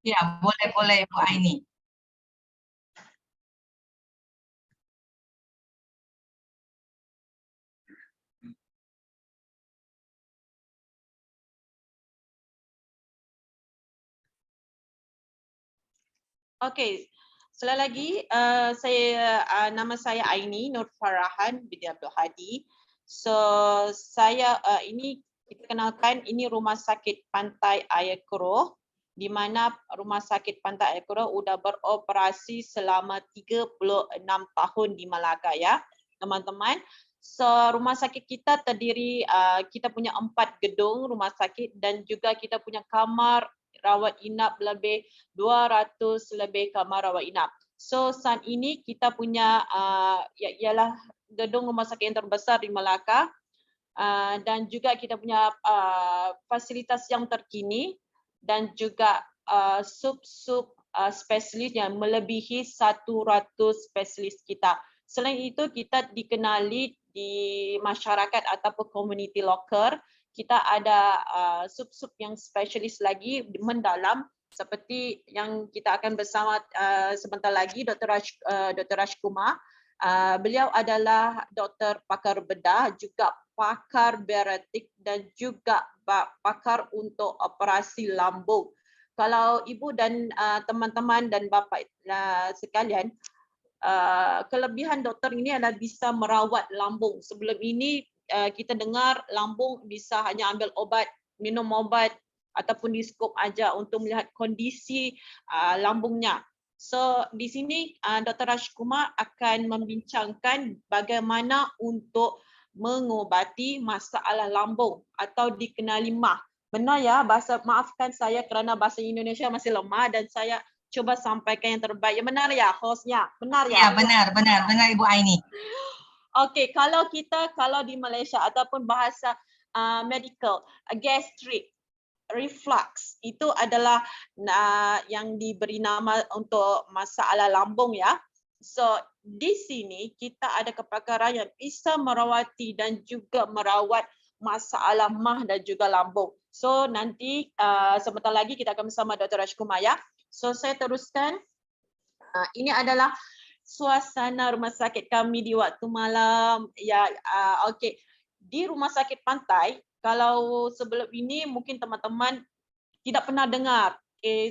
Ya, boleh Bu Aini. Okey, sekali lagi nama saya Aini Nur Farahan binti Abdul Hadi. So saya ini kita kenalkan ini Rumah Sakit Pantai Ayer Keroh, di mana Rumah Sakit Pantai Ayer Keroh sudah beroperasi selama 36 tahun di Melaka ya, teman-teman. So rumah sakit kita terdiri kita punya 4 gedung rumah sakit dan juga kita punya kamar rawat inap lebih 200 lebih kamar rawat inap. So saat ini kita punya ialah gedung rumah sakit yang terbesar di Melaka dan juga kita punya fasilitas yang terkini dan juga sub-sub spesialis yang melebihi 100 spesialis kita. Selain itu kita dikenali di masyarakat ataupun community local. Kita ada sub-sub yang spesialis lagi mendalam seperti yang kita akan bersama sebentar lagi Dr. Raj Kumar. Beliau adalah doktor pakar bedah, juga pakar bariatrik dan juga pakar untuk operasi lambung. Kalau ibu dan teman-teman dan bapa sekalian, kelebihan doktor ini adalah bisa merawat lambung. Sebelum ini kita dengar lambung bisa hanya ambil obat, minum obat ataupun diskop aja untuk melihat kondisi lambungnya. So di sini Dr. Raj Kumar akan membincangkan bagaimana untuk mengobati masalah lambung atau dikenali MAH. Benar ya, maafkan saya kerana bahasa Indonesia masih lemah dan saya coba sampaikan yang terbaik. Yang benar ya hostnya? Benar ya? Ya, benar Ibu Aini. Okey, kalau di Malaysia ataupun bahasa medical, gastric reflux itu adalah yang diberi nama untuk masalah lambung ya. So di sini kita ada kepakaran yang bisa merawati dan juga merawat masalah MAH dan juga lambung. So nanti sebentar lagi kita akan bersama Dr. Raj Kumar ya. So saya teruskan. Ini adalah suasana rumah sakit kami di waktu malam. Ya, okey. Di rumah sakit pantai, kalau sebelum ini mungkin teman-teman tidak pernah dengar,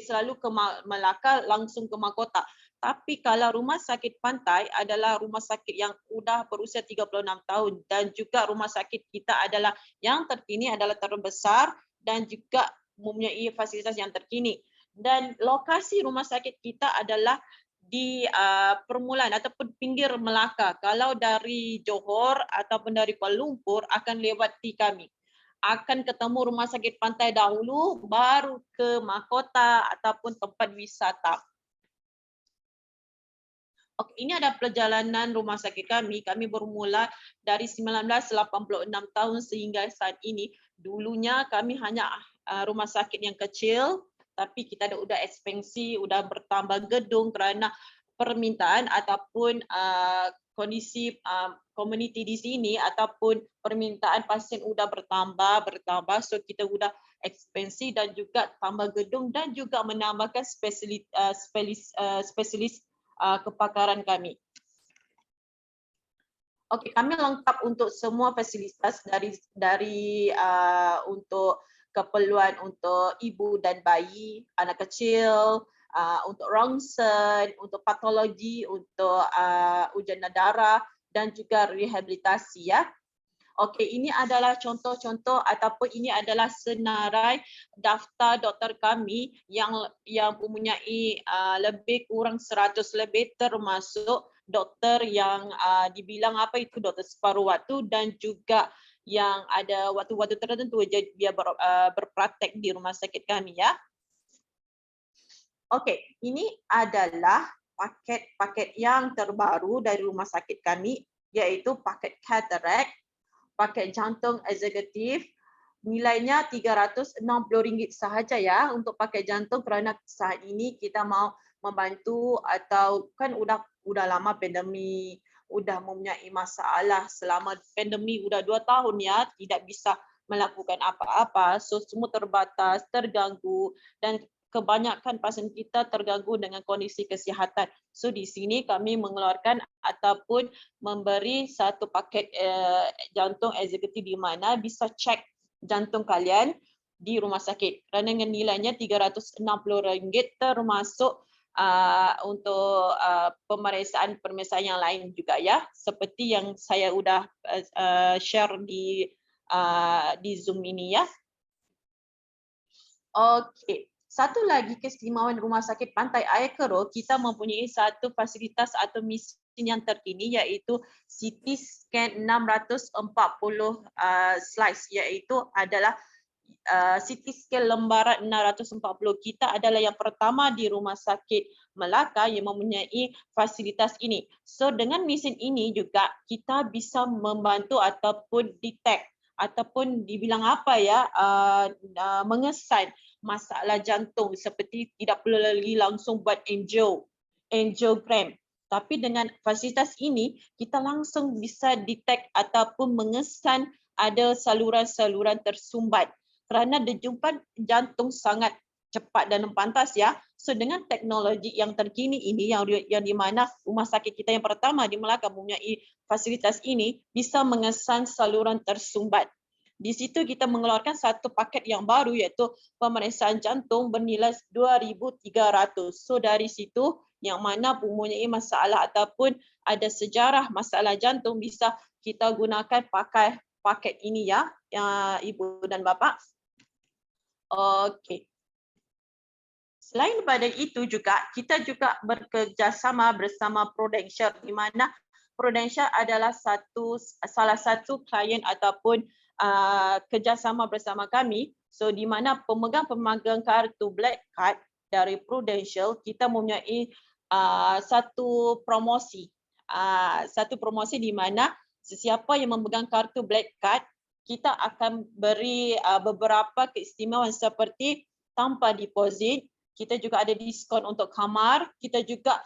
selalu ke Melaka langsung ke Mahkota. Tapi kalau rumah sakit pantai adalah rumah sakit yang sudah berusia 36 tahun dan juga rumah sakit kita adalah yang terkini adalah terbesar dan juga mempunyai fasilitas yang terkini. Dan lokasi rumah sakit kita adalah di permulaan ataupun pinggir Melaka. Kalau dari Johor ataupun dari Kuala Lumpur akan lewati kami. Akan ketemu rumah sakit pantai dahulu, baru ke mahkota ataupun tempat wisata. Okay, ini ada perjalanan rumah sakit kami. Kami bermula dari 1986 tahun sehingga saat ini. Dulunya kami hanya rumah sakit yang kecil, tapi kita udah ekspansi, udah bertambah gedung kerana permintaan ataupun kondisi community di sini ataupun permintaan pasien sudah bertambah, so kita sudah ekspansi dan juga tambah gedung dan juga menambahkan spesialis kepakaran kami. Okey, kami lengkap untuk semua fasilitas dari untuk keperluan untuk ibu dan bayi, anak kecil, untuk rongsen, untuk patologi, untuk ujian darah dan juga rehabilitasi ya. Okey, ini adalah contoh-contoh ataupun ini adalah senarai daftar doktor kami yang mempunyai lebih kurang 100 lebih termasuk doktor yang dibilang apa itu doktor separuh waktu dan juga yang ada waktu-waktu tertentu dia berpraktek di rumah sakit kami ya. Okey, ini adalah paket-paket yang terbaru dari rumah sakit kami iaitu paket katarak, paket jantung eksekutif, nilainya RM360 sahaja ya untuk paket jantung kerana saat ini kita mau membantu atau kan udah lama pandemik, udah mempunyai masalah selama pandemik udah 2 tahun ya, tidak bisa melakukan apa-apa, so semua terbatas, terganggu dan kebanyakan pasien kita terganggu dengan kondisi kesihatan. So di sini kami mengeluarkan ataupun memberi satu paket jantung eksekutif di mana bisa cek jantung kalian di rumah sakit. Kerana dengan nilainya RM360 termasuk untuk pemeriksaan yang lain juga ya, seperti yang saya sudah share di Zoom ini ya. Okey. Satu lagi keistimewaan Rumah Sakit Pantai Air Keroh, kita mempunyai satu fasilitas atau mesin yang terkini iaitu CT scan 640 slice, iaitu adalah CT scan lembaran 640. Kita adalah yang pertama di Rumah Sakit Melaka yang mempunyai fasilitas ini. So dengan mesin ini juga kita bisa membantu ataupun detect ataupun dibilang apa ya, mengesan masalah jantung seperti tidak perlu lagi langsung buat angiogram. Tapi dengan fasilitas ini kita langsung bisa detect ataupun mengesan ada saluran-saluran tersumbat kerana denyupan jantung sangat cepat dan pantas ya. So dengan teknologi yang terkini ini yang di mana rumah sakit kita yang pertama di Melaka mempunyai fasilitas ini bisa mengesan saluran tersumbat. Di situ kita mengeluarkan satu paket yang baru iaitu pemeriksaan jantung bernilai 2,300. So dari situ yang mana mempunyai masalah ataupun ada sejarah masalah jantung bisa kita gunakan pakai paket ini ya, Ibu dan Bapa. Okey. Selain daripada itu juga kita juga bekerjasama bersama Prudential di mana Prudential adalah salah satu klien ataupun kerjasama bersama kami. So di mana pemegang kartu Black Card dari Prudential kita mempunyai satu promosi di mana sesiapa yang memegang kartu Black Card kita akan beri beberapa keistimewaan seperti tanpa deposit, kita juga ada diskon untuk kamar, kita juga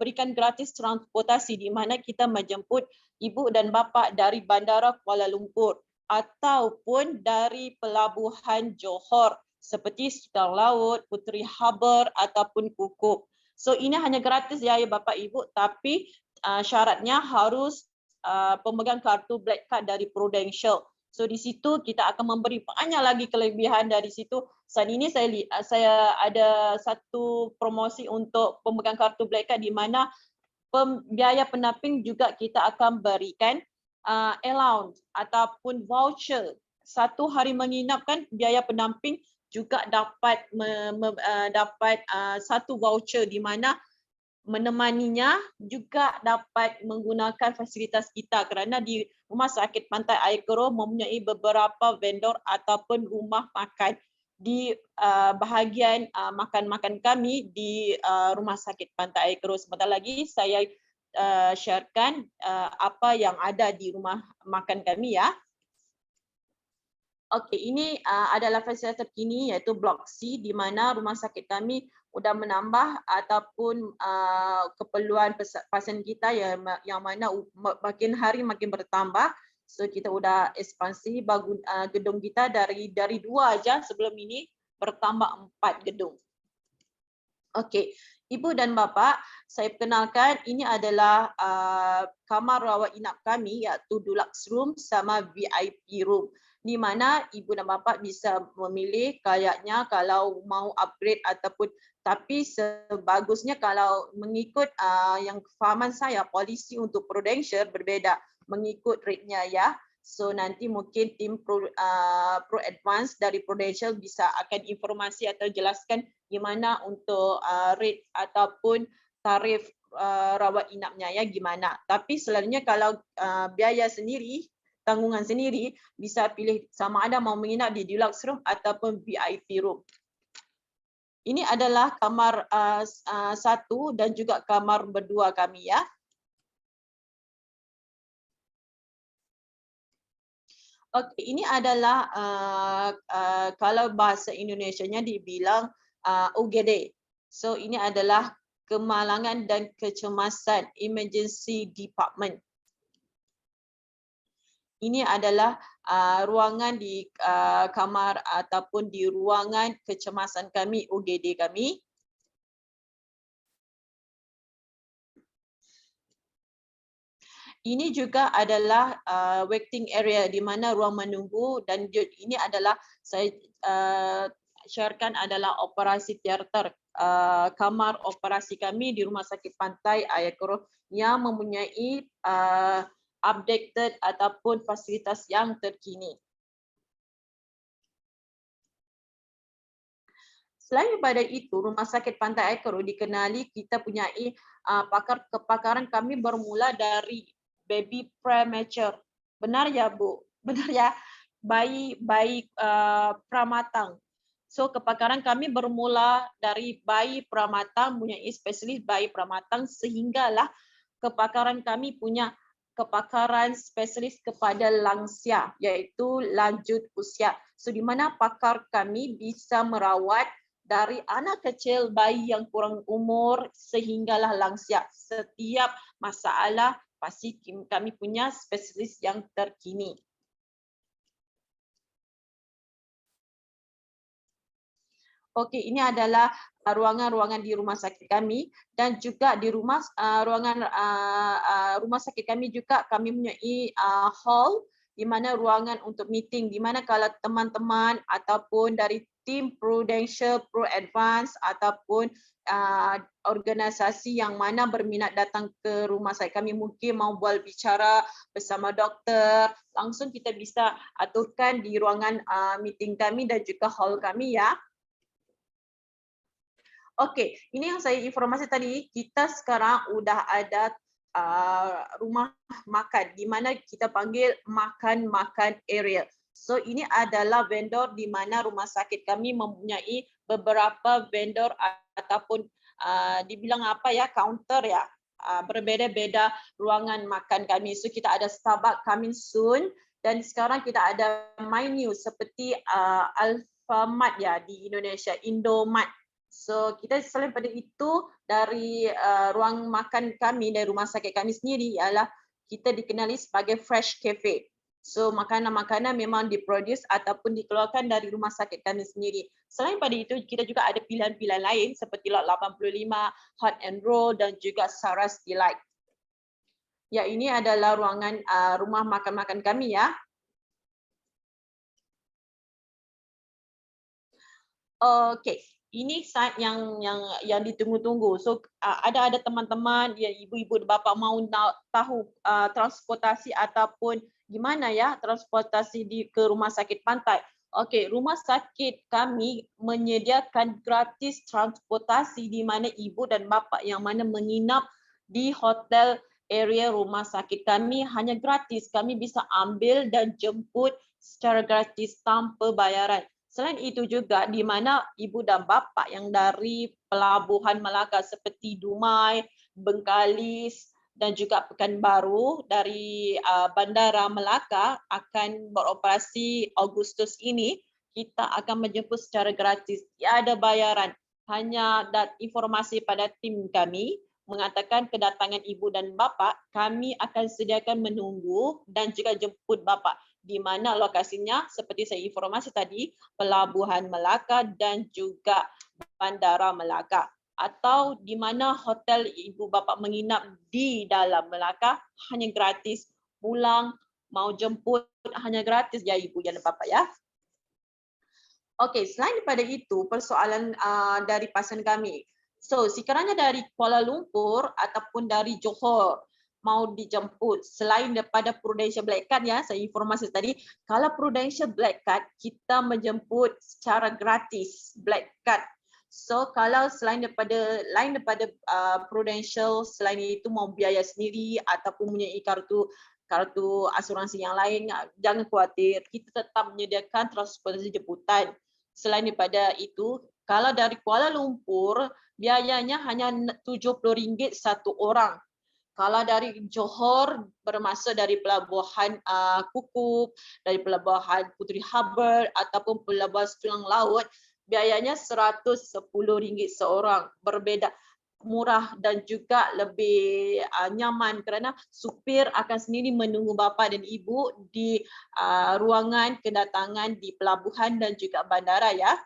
berikan gratis transportasi di mana kita menjemput ibu dan bapa dari Bandara Kuala Lumpur ataupun dari Pelabuhan Johor seperti Sukang Laut, Puteri Harbour ataupun Kukup. So ini hanya gratis ya Bapak Ibu, tapi syaratnya harus pemegang kartu Black Card dari Prudential. So di situ kita akan memberi banyak lagi kelebihan dari situ. Saat ini saya ada satu promosi untuk pemegang kartu Black Card di mana biaya pendamping juga kita akan berikan allowance ataupun voucher. Satu hari menginapkan biaya pendamping juga dapat satu voucher di mana menemaninya juga dapat menggunakan fasilitas kita kerana di Rumah Sakit Pantai Air Keroh mempunyai beberapa vendor ataupun rumah makan di bahagian makan-makan kami di Rumah Sakit Pantai Air Keroh. Sebentar lagi saya sharekan apa yang ada di rumah makan kami ya. Okey, ini adalah fasilitas terkini iaitu Blok C di mana rumah sakit kami sudah menambah ataupun keperluan pasien kita yang mana makin hari makin bertambah. So kita sudah ekspansi gedung kita dari 2 aja sebelum ini bertambah 4 gedung. Okey, Ibu dan Bapa, saya perkenalkan ini adalah kamar rawat inap kami iaitu deluxe room sama VIP room. Di mana ibu dan bapa bisa memilih kayaknya kalau mau upgrade ataupun tapi sebagusnya kalau mengikut yang kefahaman saya polisi untuk Prudential berbeza mengikut rate-nya ya. So nanti mungkin tim Pro Advance dari Prudential bisa akan informasi atau jelaskan gimana untuk rate ataupun tarif rawat inapnya ya gimana. Tapi selalunya kalau biaya sendiri tanggungan sendiri bisa pilih sama ada mau menginap di deluxe room ataupun VIP room. Ini adalah kamar 1 dan juga kamar berdua kami ya. Okey, ini adalah kalau bahasa Indonesianya dibilang UGD. So ini adalah kemalangan dan kecemasan emergency department. Ini adalah ruangan di kamar ataupun di ruangan kecemasan kami, UGD kami. Ini juga adalah waiting area di mana ruang menunggu, dan ini adalah saya sharekan adalah operasi teater, kamar operasi kami di Rumah Sakit Pantai Ayakoro yang mempunyai updated ataupun fasilitas yang terkini. Selain daripada itu, Rumah Sakit Pantai Ayakoro dikenali kita punyai kepakaran kami bermula dari baby premature. Benar ya, Bu? Benar ya? Bayi pramatang. So kepakaran kami bermula dari bayi pramatang, punya spesialis bayi pramatang, sehinggalah kepakaran kami punya kepakaran spesialis kepada lansia, iaitu lanjut usia. So di mana pakar kami bisa merawat dari anak kecil, bayi yang kurang umur sehinggalah lansia. Setiap masalah pasti kami punya spesialis yang terkini. Okey, ini adalah ruangan-ruangan di rumah sakit kami, dan juga di ruangan rumah sakit kami juga kami mempunyai hall di mana ruangan untuk meeting, di mana kalau teman-teman ataupun dari tim Prudential, Pro Advance ataupun organisasi yang mana berminat datang ke rumah sakit kami, mungkin mau buat bicara bersama doktor, langsung kita bisa aturkan di ruangan meeting kami dan juga hall kami ya. Okey, ini yang saya informasi tadi, kita sekarang sudah ada rumah makan di mana kita panggil makan area. So ini adalah vendor di mana rumah sakit kami mempunyai beberapa vendor ataupun dibilang apa ya, counter ya, berbeza-beza ruangan makan kami. So kita ada Starbucks coming soon, dan sekarang kita ada menu seperti Alfamart ya di Indonesia, Indomart. So kita selain pada itu, dari ruang makan kami, dari rumah sakit kami sendiri ialah kita dikenali sebagai fresh cafe. So makanan-makanan memang diproduce ataupun dikeluarkan dari rumah sakit kami sendiri. Selain pada itu, kita juga ada pilihan-pilihan lain seperti Lot 85, Hot and Roll dan juga Sarah's Delight. Ya, ini adalah ruangan rumah makan-makan kami ya. Okey, ini saat yang ditunggu-tunggu. So ada teman-teman, ya ibu-ibu bapa mau tahu transportasi ataupun gimana ya transportasi ke rumah sakit pantai. Okey, rumah sakit kami menyediakan gratis transportasi di mana ibu dan bapa yang mana menginap di hotel area rumah sakit kami hanya gratis. Kami bisa ambil dan jemput secara gratis tanpa bayaran. Selain itu juga di mana ibu dan bapa yang dari pelabuhan Melaka seperti Dumai, Bengkalis dan juga Pekanbaru dari Bandara Melaka akan beroperasi Agustus ini, kita akan menjemput secara gratis. Tiada bayaran. Hanya informasi pada tim kami mengatakan kedatangan ibu dan bapa, kami akan sediakan menunggu dan juga jemput bapa. Di mana lokasinya seperti saya informasi tadi, Pelabuhan Melaka dan juga Bandara Melaka, atau di mana hotel ibu bapa menginap di dalam Melaka hanya gratis, pulang mau jemput hanya gratis ya ibu dan bapa ya. Okey, selain daripada itu, persoalan dari pasien kami. So, sekiranya dari Kuala Lumpur ataupun dari Johor mau dijemput, selain daripada Prudential Black Card ya, saya informasi tadi, kalau Prudential Black Card, kita menjemput secara gratis Black Card. So, kalau lain daripada Prudential, selain itu mau biaya sendiri ataupun mempunyai kartu asuransi yang lain, jangan khawatir, kita tetap menyediakan transportasi jemputan. Selain daripada itu, kalau dari Kuala Lumpur, biayanya hanya RM70 satu orang. Kalau dari Johor, bermaksud dari pelabuhan Kukup, dari pelabuhan Puteri Harbour ataupun pelabuhan Setulang Laut, biayanya RM110 seorang. murah dan juga lebih nyaman kerana supir akan sendiri menunggu bapa dan ibu di ruangan kedatangan di pelabuhan dan juga bandara ya.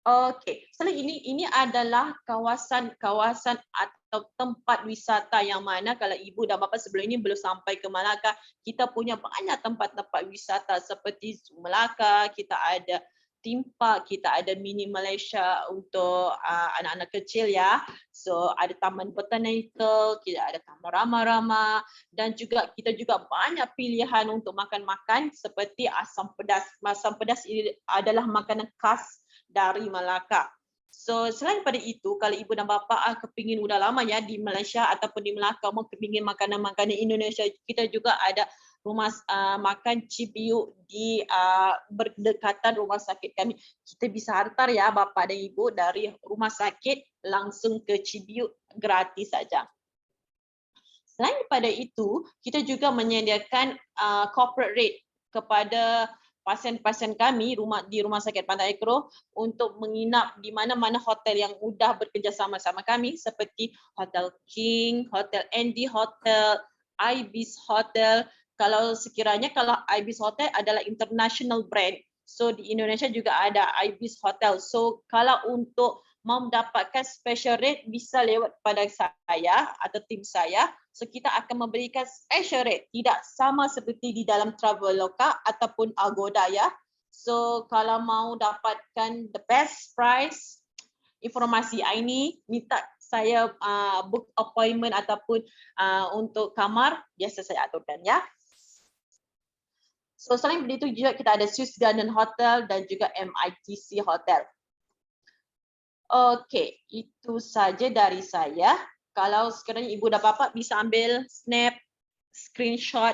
Okey, so ini adalah kawasan atau tempat wisata yang mana kalau ibu dan bapa sebelum ini belum sampai ke Melaka, kita punya banyak tempat-tempat wisata seperti Zoo Melaka, kita ada theme park, kita ada mini Malaysia untuk anak-anak kecil ya. So ada taman botanical, kita ada taman rama-rama dan juga kita juga banyak pilihan untuk makan-makan seperti asam pedas. Asam pedas ini adalah makanan khas dari Melaka. So selain pada itu, kalau ibu dan bapa kepingin udah lama ya di Malaysia ataupun di Melaka mau kepingin makanan-makanan Indonesia, kita juga ada rumah makan Cibiuk di berdekatan rumah sakit kami. Kita bisa hantar ya bapa dan ibu dari rumah sakit langsung ke Cibiuk gratis saja. Selain daripada itu, kita juga menyediakan corporate rate kepada pasien-pasien kami di Rumah Sakit Pantai Ekro untuk menginap di mana-mana hotel yang mudah bekerjasama sama kami seperti Hotel King, Hotel Andy Hotel, Ibis Hotel. Kalau Ibis Hotel adalah international brand. So di Indonesia juga ada Ibis Hotel. So kalau untuk mau mendapatkan special rate bisa lewat pada saya atau tim saya. So kita akan memberikan special rate, tidak sama seperti di dalam Traveloka ataupun Agoda ya. So kalau mau dapatkan the best price, informasi ini minta saya book appointment ataupun untuk kamar biasa saya aturkan ya. So selain itu juga kita ada Swiss Garden Hotel dan juga MITC Hotel. Okey, itu saja dari saya. Kalau sekiranya ibu dan bapa bisa ambil snap, screenshot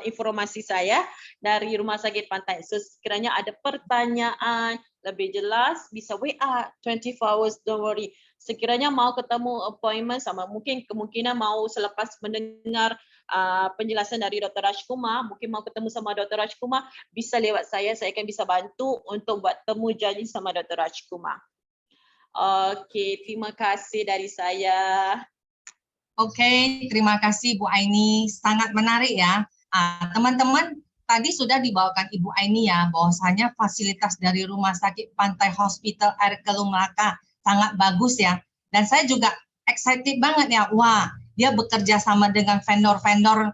informasi saya dari Rumah Sakit Pantai. So sekiranya ada pertanyaan lebih jelas bisa WA 24 hours, don't worry. Sekiranya mau ketemu appointment sama mungkin kemungkinan mau selepas mendengar penjelasan dari Dr. Rajkumar, mungkin mau ketemu sama Dr. Rajkumar, bisa lewat saya akan bisa bantu untuk buat temu janji sama Dr. Rajkumar. Okey, terima kasih dari saya. Oke, terima kasih Bu Aini. Sangat menarik ya. Teman-teman, tadi sudah dibawakan Ibu Aini ya, bahwasanya fasilitas dari Rumah Sakit Pantai Hospital Air Keluh Melaka sangat bagus ya. Dan saya juga excited banget ya. Wah, dia bekerja sama dengan vendor-vendor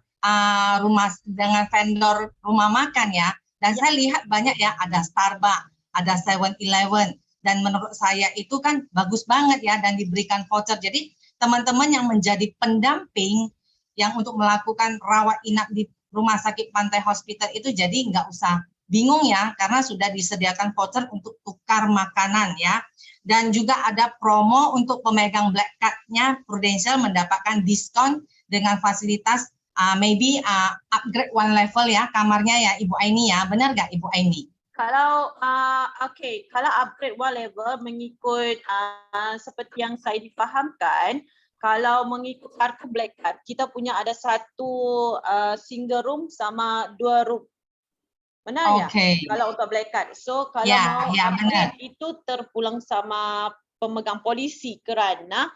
rumah makan ya. Dan saya lihat banyak ya, ada Starbucks, ada 7-Eleven. Dan menurut saya itu kan bagus banget ya dan diberikan voucher. Jadi teman-teman yang menjadi pendamping yang untuk melakukan rawat inap di Rumah Sakit Pantai Hospital itu jadi nggak usah bingung ya karena sudah disediakan voucher untuk tukar makanan ya. Dan juga ada promo untuk pemegang black card-nya Prudential mendapatkan diskon dengan fasilitas maybe upgrade one level ya kamarnya ya Ibu Aini ya. Benar nggak Ibu Aini? Kalau kalau upgrade one level mengikut seperti yang saya difahamkan, kalau mengikut kartu black card, kita punya ada satu single room sama 2 room. Benar ya? Kalau untuk black card. So kalau mau upgrade itu terpulang sama pemegang polisi kerana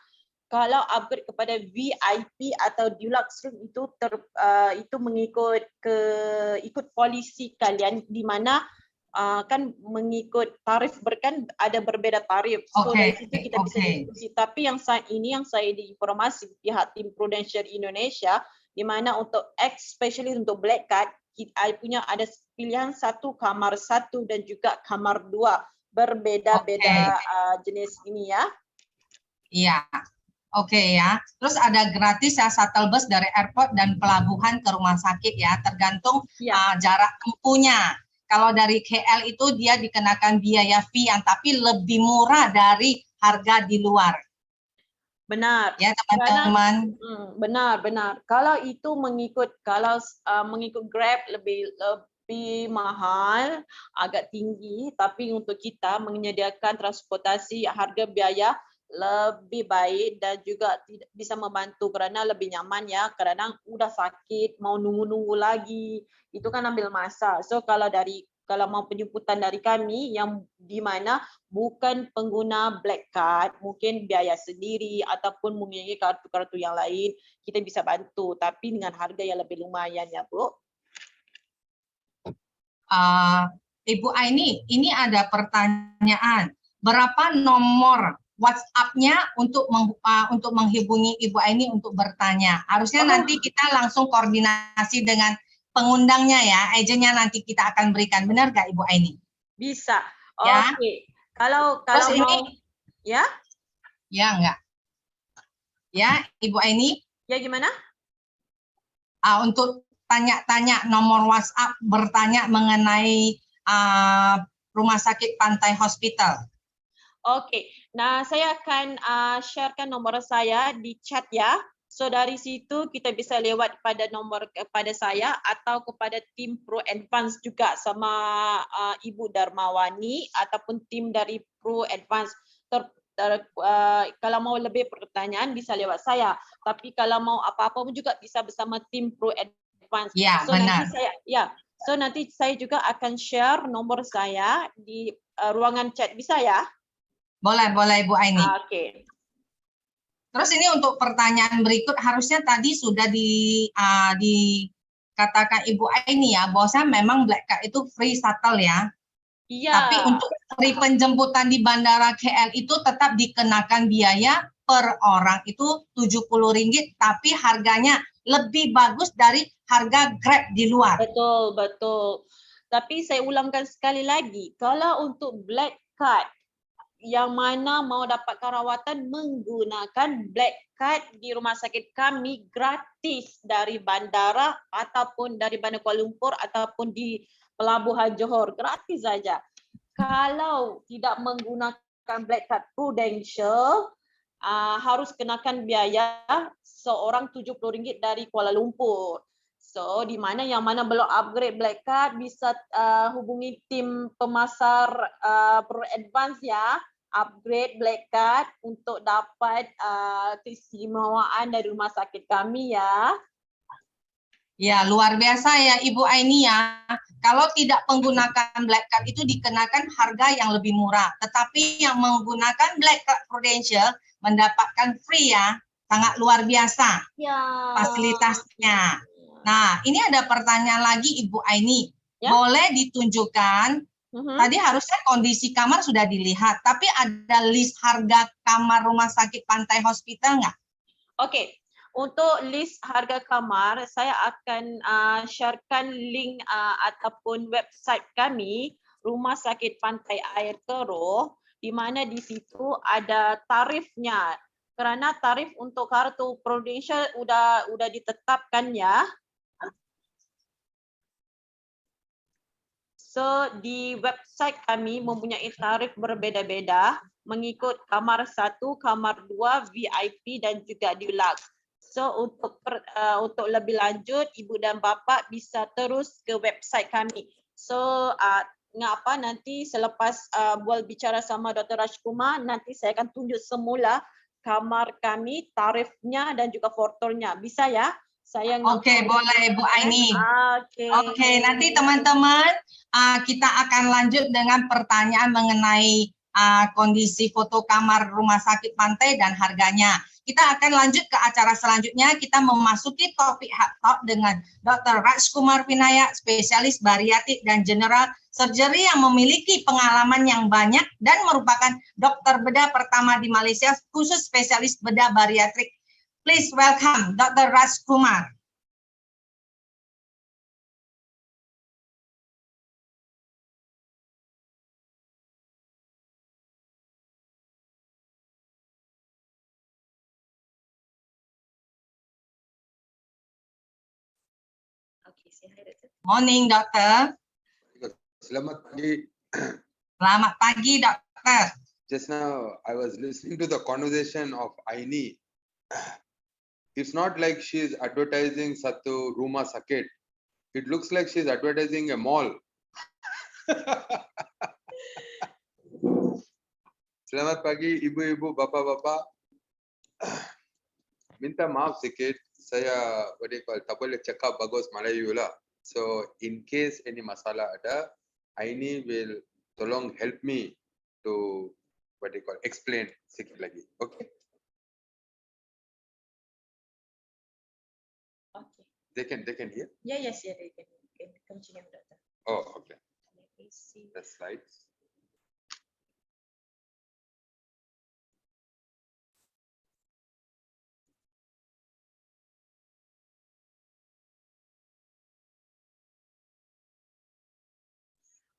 kalau upgrade kepada VIP atau deluxe room itu mengikut ikut polisi kalian di mana kan mengikut tarif ada berbeza tarif. So dari situ kita bisa diskusi. Tapi yang saya diinformasi pihak tim Prudential Indonesia di mana untuk especially untuk black card kita punya ada pilihan kamar 1 dan juga kamar 2 berbeda-beda jenis ini ya. Iya. Oke ya, terus ada gratis ya shuttle bus dari airport dan pelabuhan ke rumah sakit ya, tergantung jarak tempuhnya. Kalau dari KL itu dia dikenakan biaya fee yang tapi lebih murah dari harga di luar. Benar. Ya teman-teman. Benar. Kalau itu mengikut Grab lebih mahal, agak tinggi, tapi untuk kita menyediakan transportasi harga biaya lebih baik dan juga bisa membantu kerana lebih nyaman ya, kerana udah sakit mau nunggu-nunggu lagi itu kan ambil masa. So kalau dari kalau mau penjemputan dari kami yang di mana bukan pengguna black card, mungkin biaya sendiri ataupun mempunyai kartu-kartu yang lain, kita bisa bantu tapi dengan harga yang lebih lumayan ya, Bu. Ibu Aini, ini ada pertanyaan. Berapa nomor WhatsApp-nya untuk menghubungi Ibu Aini untuk bertanya? Harusnya nanti kita langsung koordinasi dengan pengundangnya ya, agennya nanti kita akan berikan. Benar nggak Ibu Aini? Bisa. Ya. Oke. Kalau Terus mau ini, ya? Ya enggak. Ya, Ibu Aini. Ya gimana? Untuk tanya-tanya nomor WhatsApp, bertanya mengenai Rumah Sakit Pantai Hospital. Oke. Nah, saya akan sharekan nomor saya di chat ya. So dari situ kita bisa lewat pada nomor kepada saya atau kepada tim Pro Advance juga sama Ibu Darmawani ataupun tim dari Pro Advance. Kalau mau lebih pertanyaan bisa lewat saya. Tapi kalau mau apa-apa pun juga bisa bersama tim Pro Advance. Ya, So benar. nanti saya juga akan share nomor saya di ruangan chat, bisa ya? Boleh Ibu Aini. Oke. Terus ini untuk pertanyaan berikut, harusnya tadi sudah dikatakan Ibu Aini ya, bahwasanya memang Black Card itu free shuttle ya. Iya. Tapi untuk free penjemputan di Bandara KL itu tetap dikenakan biaya per orang itu Rp70, tapi harganya lebih bagus dari harga Grab di luar. Betul, betul. Tapi saya ulangkan sekali lagi, kalau untuk Black Card yang mana mau dapatkan rawatan menggunakan Black Card di rumah sakit kami gratis dari bandara ataupun dari Bandar Kuala Lumpur ataupun di Pelabuhan Johor, gratis saja. Kalau tidak menggunakan Black Card Prudential, harus kenakan biaya seorang Rp70 dari Kuala Lumpur. So, di mana yang mana belum upgrade Black Card bisa hubungi tim pemasar Pro Advance ya, upgrade Black Card untuk dapat keistimewaan dari rumah sakit kami ya. Ya, luar biasa ya Ibu Aini ya. Kalau tidak menggunakan Black Card itu dikenakan harga yang lebih murah. Tetapi yang menggunakan Black Card Prudential mendapatkan free ya. Sangat luar biasa fasilitasnya. Nah, ini ada pertanyaan lagi Ibu Aini. Boleh ditunjukkan, tadi harusnya kondisi kamar sudah dilihat, tapi ada list harga kamar rumah sakit Pantai Hospital nggak? Oke. Untuk list harga kamar, saya akan sharekan link ataupun website kami, Rumah Sakit Pantai Air Keruh, di mana di situ ada tarifnya. Kerana tarif untuk kartu Prudential udah ditetapkan ya. So di website kami mempunyai tarif berbeza-beza mengikut kamar 1, kamar 2, VIP dan juga deluxe. So untuk lebih lanjut, Ibu dan Bapa bisa terus ke website kami. So ngapa nanti selepas bual bicara sama Dr. Rajkumar, nanti saya akan tunjuk semula kamar kami, tarifnya dan juga fotonya. Bisa ya? Oke, boleh Bu Aini. Oke, nanti teman-teman kita akan lanjut dengan pertanyaan mengenai kondisi foto kamar rumah sakit Pantai dan harganya. Kita akan lanjut ke acara selanjutnya. Kita memasuki topik hot talk dengan Dr. Rajkumar Vinaya, spesialis bariatrik dan general surgery yang memiliki pengalaman yang banyak dan merupakan dokter bedah pertama di Malaysia khusus spesialis bedah bariatrik. Please welcome Dr. Rajkumar. Morning, Doctor. Selamat pagi. Selamat pagi, Doctor. Just now, I was listening to the conversation of Aini. It's not like she's advertising Satu Rumah Sakit. It looks like she's advertising a mall. Selamat pagi, ibu-ibu, bapak-bapak. Minta maaf sikit, saya tak boleh cakap bagus Melayu lah. So, in case any masalah ada, Aini will tolong help me to explain sikit lagi. Okay. Okay. They can hear. Yeah, yes, yeah, they can continue, Doctor. Oh, okay. Let me see. The slides.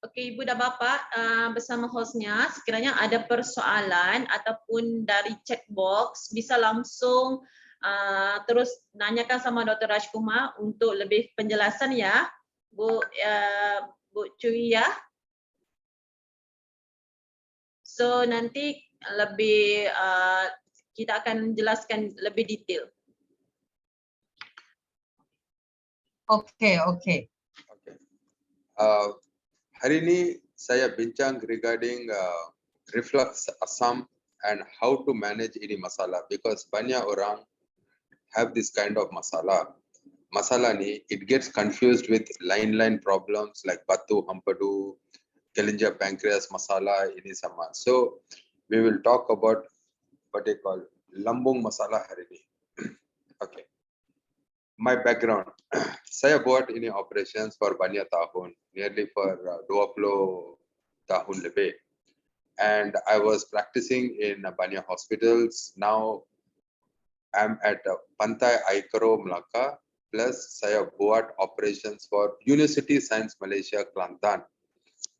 Oke, Ibu dan Bapak, bersama hostnya, sekiranya ada persoalan ataupun dari chat box, bisa langsung terus nanyakan sama Dr. Rajkumar untuk lebih penjelasan ya, Bu Cui ya. So nanti lebih kita akan jelaskan lebih detail. Oke. Okay. Hari ini saya bincang regarding reflux asam and how to manage ini masalah, because banyak orang have this kind of masalah. Masalah ni, it gets confused with line problems like batu, hampadu, kelenjar pancreas masalah ini sama. So we will talk about what they call lambung masalah hari ini. Okay. My background, saya buat ini operations for banyak tahun, nearly for 20 tahun lebih. And I was practicing in banyak hospitals. Now I'm at Pantai Aikaro, Melaka, plus saya buat operations for University Science Malaysia, Kelantan.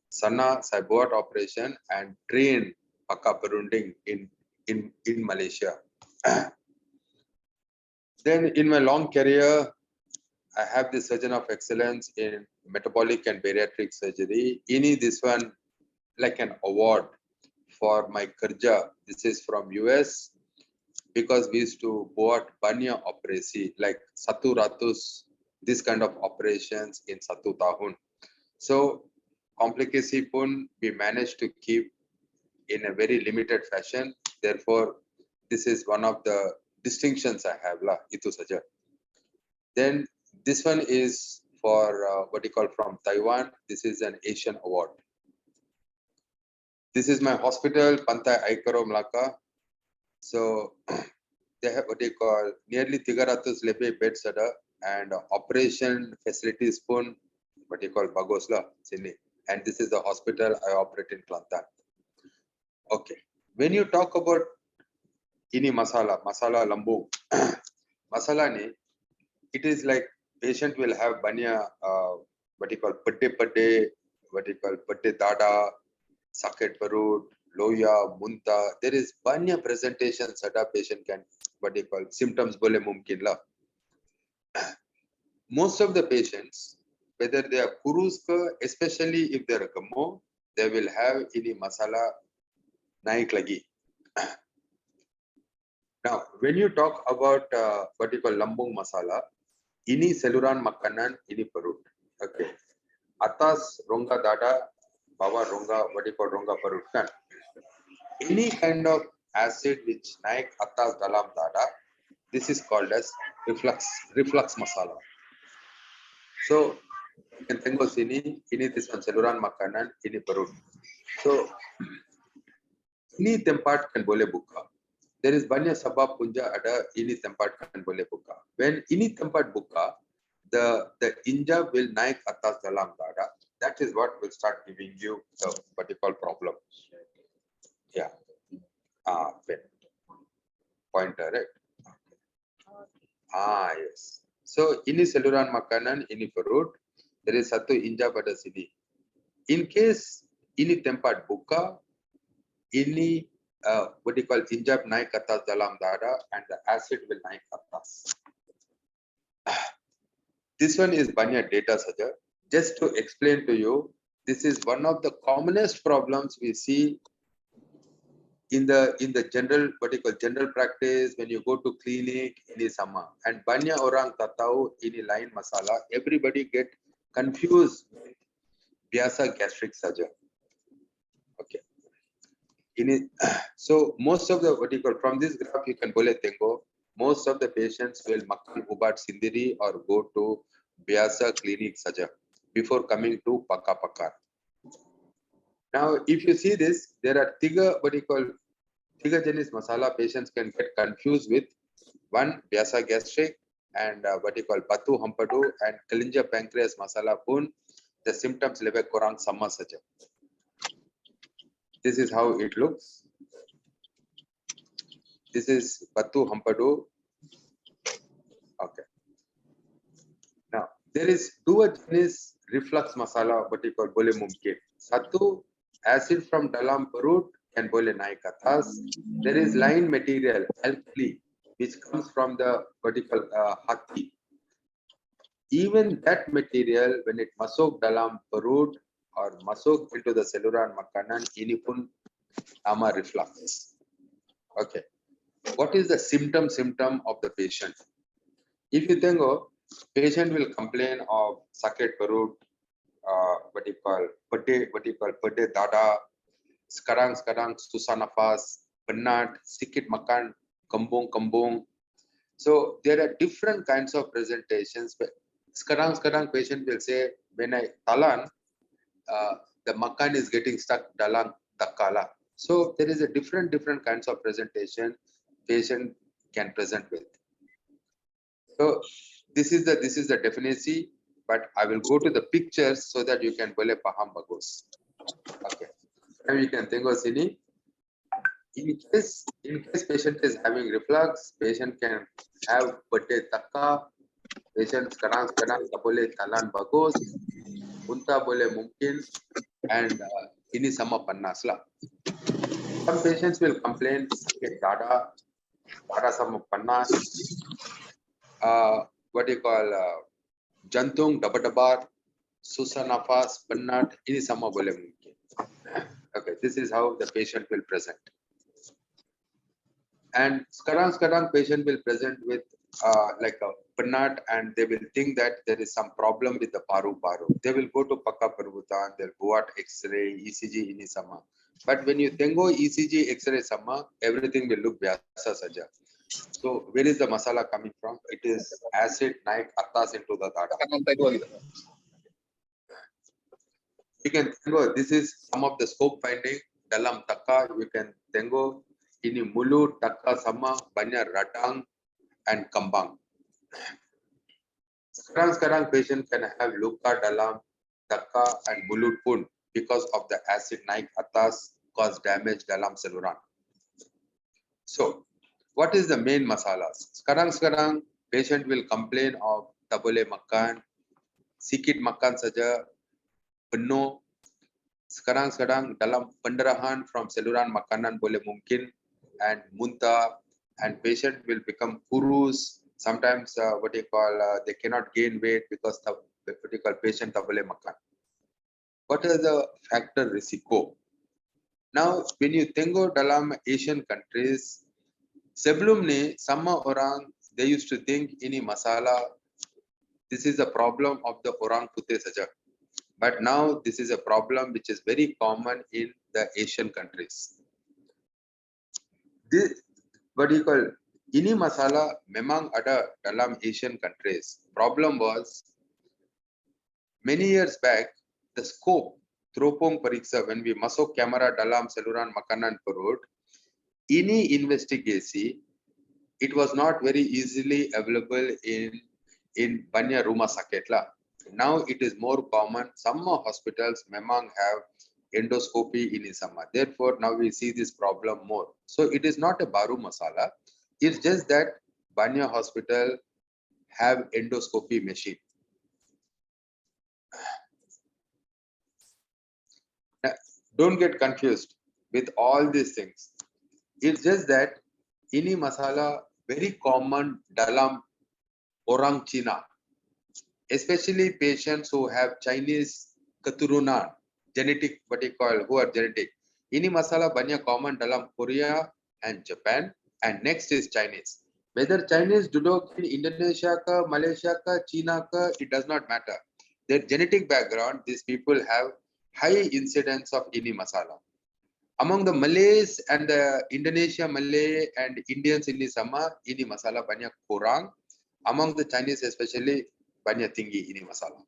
Sana saya buat operation and train pakar perunding in Malaysia. Then in my long career, I have the surgeon of excellence in metabolic and bariatric surgery. This one like an award for my kerja. This is from US, because we used to buat banyak operasi like 100 this kind of operations in 1 tahun. So komplikasi pun we managed to keep in a very limited fashion. Therefore, this is one of the distinctions I have lah. Itu saja. Then this one is for what you call from Taiwan. This is an Asian award. This is my hospital, Pantai Aikaro, Melaka. So they have what they call nearly 300 lebih beds ada, and operation facilities pun what you call bagus lah sini. And this is the hospital I operate in Kelantan. Okay, when you talk about ini masalah lambung, masalah ni, it is like patient will have banyak what you call pede, what you call pede dada, sakit perut, loya, muntah. There is banyak presentations that a patient can what you call symptoms boleh mungkin lah. Most of the patients, whether they are kurus ke, especially if they are gemuk, they will have ini masalah naik lagi. Now, when you talk about what you call lambung masalah, ini saluran makanan, ini perut. Okay. Atas rongga dada, bawah rongga, what you call rongga perut kan. Any kind of acid which naik atas dalam dada, this is called as reflux masalah. So, you can tengok sini, ini saluran makanan, ini perut. So, ini tempat kan boleh buka. There is banyak sebab punca ada ini tempat kan boleh buka. When ini tempat buka, the inja will naik atas dalam dada. That is what will start giving you the what you call problem. Yeah. Pointer, right? Yes. So ini saluran makanan, ini perut. There is satu inja pada sini. In case ini tempat buka, ini what you call injap naik atas dalam dada, and the acid will naik atas. This one is banyak data saja. Just to explain to you, this is one of the commonest problems we see in the general what you call general practice. When you go to clinic, ini sama. And banyak orang tak tahu ini lain masalah. Everybody get confused with biasa gastric saja. Okay. So most of the what you call from this graph you can boleh tengok, most of the patients will makan ubat sendiri or go to biasa clinic saja before coming to pakar. Now, if you see this, there are tiga jenis masala patients can get confused with. One, biasa gastric and batu hampadu and kelenjar pancreas masala pun the symptoms lebih kurang sama saja. This is how it looks. This is batu hampadu. Okay. Now, there is dua jenis reflux masala boleh mungkin. Satu, acid from dalam perut can boleh naik ke atas. There is line material, alkali, which comes from the hati. Even that material, when it masuk dalam perut or masuk into the saluran makanan, ini pun nama reflux. Okay. What is the symptom of the patient? If you think of, patient will complain of sakit perut, pedih dada, sekarang susah nafas, penat, sikit makan, kembung. So there are different kinds of presentations. Sekarang patient will say, when I talan, the makan is getting stuck dalam takala. So there is a different kinds of presentation patient can present with. So this is the definition, but I will go to the pictures so that you can boleh paham bagus. Okay. Now you can think of sini. In case patient is having reflux, patient can have pedih taka. Patient sekarang tak boleh talan bagus, muntah boleh mungkin, and ini sama panas lah. Some patients will complain sakit dada sama panas. Jantung dabar, susah nafas, penat, ini sama boleh mungkin. Okay, this is how the patient will present. And sekarang patient will present with like a penat, and they will think that there is some problem with the paru-paru. They will go to Pakka Perbutan, they'll buat X-ray, ECG ini sama. But when you tengok ECG, X-ray sama, everything will look biasa saja. So where is the masala coming from? It is acid naik atas into the dada. You can tengok, this is some of the scope finding dalam taka. You can tengok ini mulut taka sama banyak radang and kembang. Sekarang patient can have luka dalam taka and mulut pun because of the acid naik atas cause damage dalam saluran. So what is the main masalas? Sekarang patient will complain of tak boleh makan, sikit makan saja, penuh. Sekarang dalam pendarahan from saluran makanan boleh mungkin, and muntah, and patient will become kurus. Sometimes they cannot gain weight because the patient tak boleh makan. What is the factor risiko? Now when you tengok dalam Asian countries, sebelum ni sama orang they used to think ini masalah, this is a problem of the orang putih saja. But now this is a problem which is very common in the Asian countries. This, ini masalah memang ada dalam Asian countries. Problem was, many years back, the scope, teropong periksa, when we masuk kamera dalam saluran makanan perut, ini investigasi, it was not very easily available in banyak rumah sakit lah. Now it is more common. Some hospitals memang have endoscopy ini sama. Therefore, now we see this problem more. So it is not a baru masala. It's just that banyak hospital have endoscopy machine. Now, don't get confused with all these things. It's just that ini masala very common dalam orang Cina, especially patients who have Chinese keturunan, genetic, who are genetic. Ini masalah banyak common dalam Korea and Japan, and next is Chinese. Whether Chinese duduk in Indonesia ke, Malaysia ke, China ke, it does not matter. Their genetic background, these people have high incidence of ini masalah. Among the Malays and the Indonesia Malay and Indians ini sama, ini masalah banyak kurang. Among the Chinese especially, banyak tinggi ini masalah.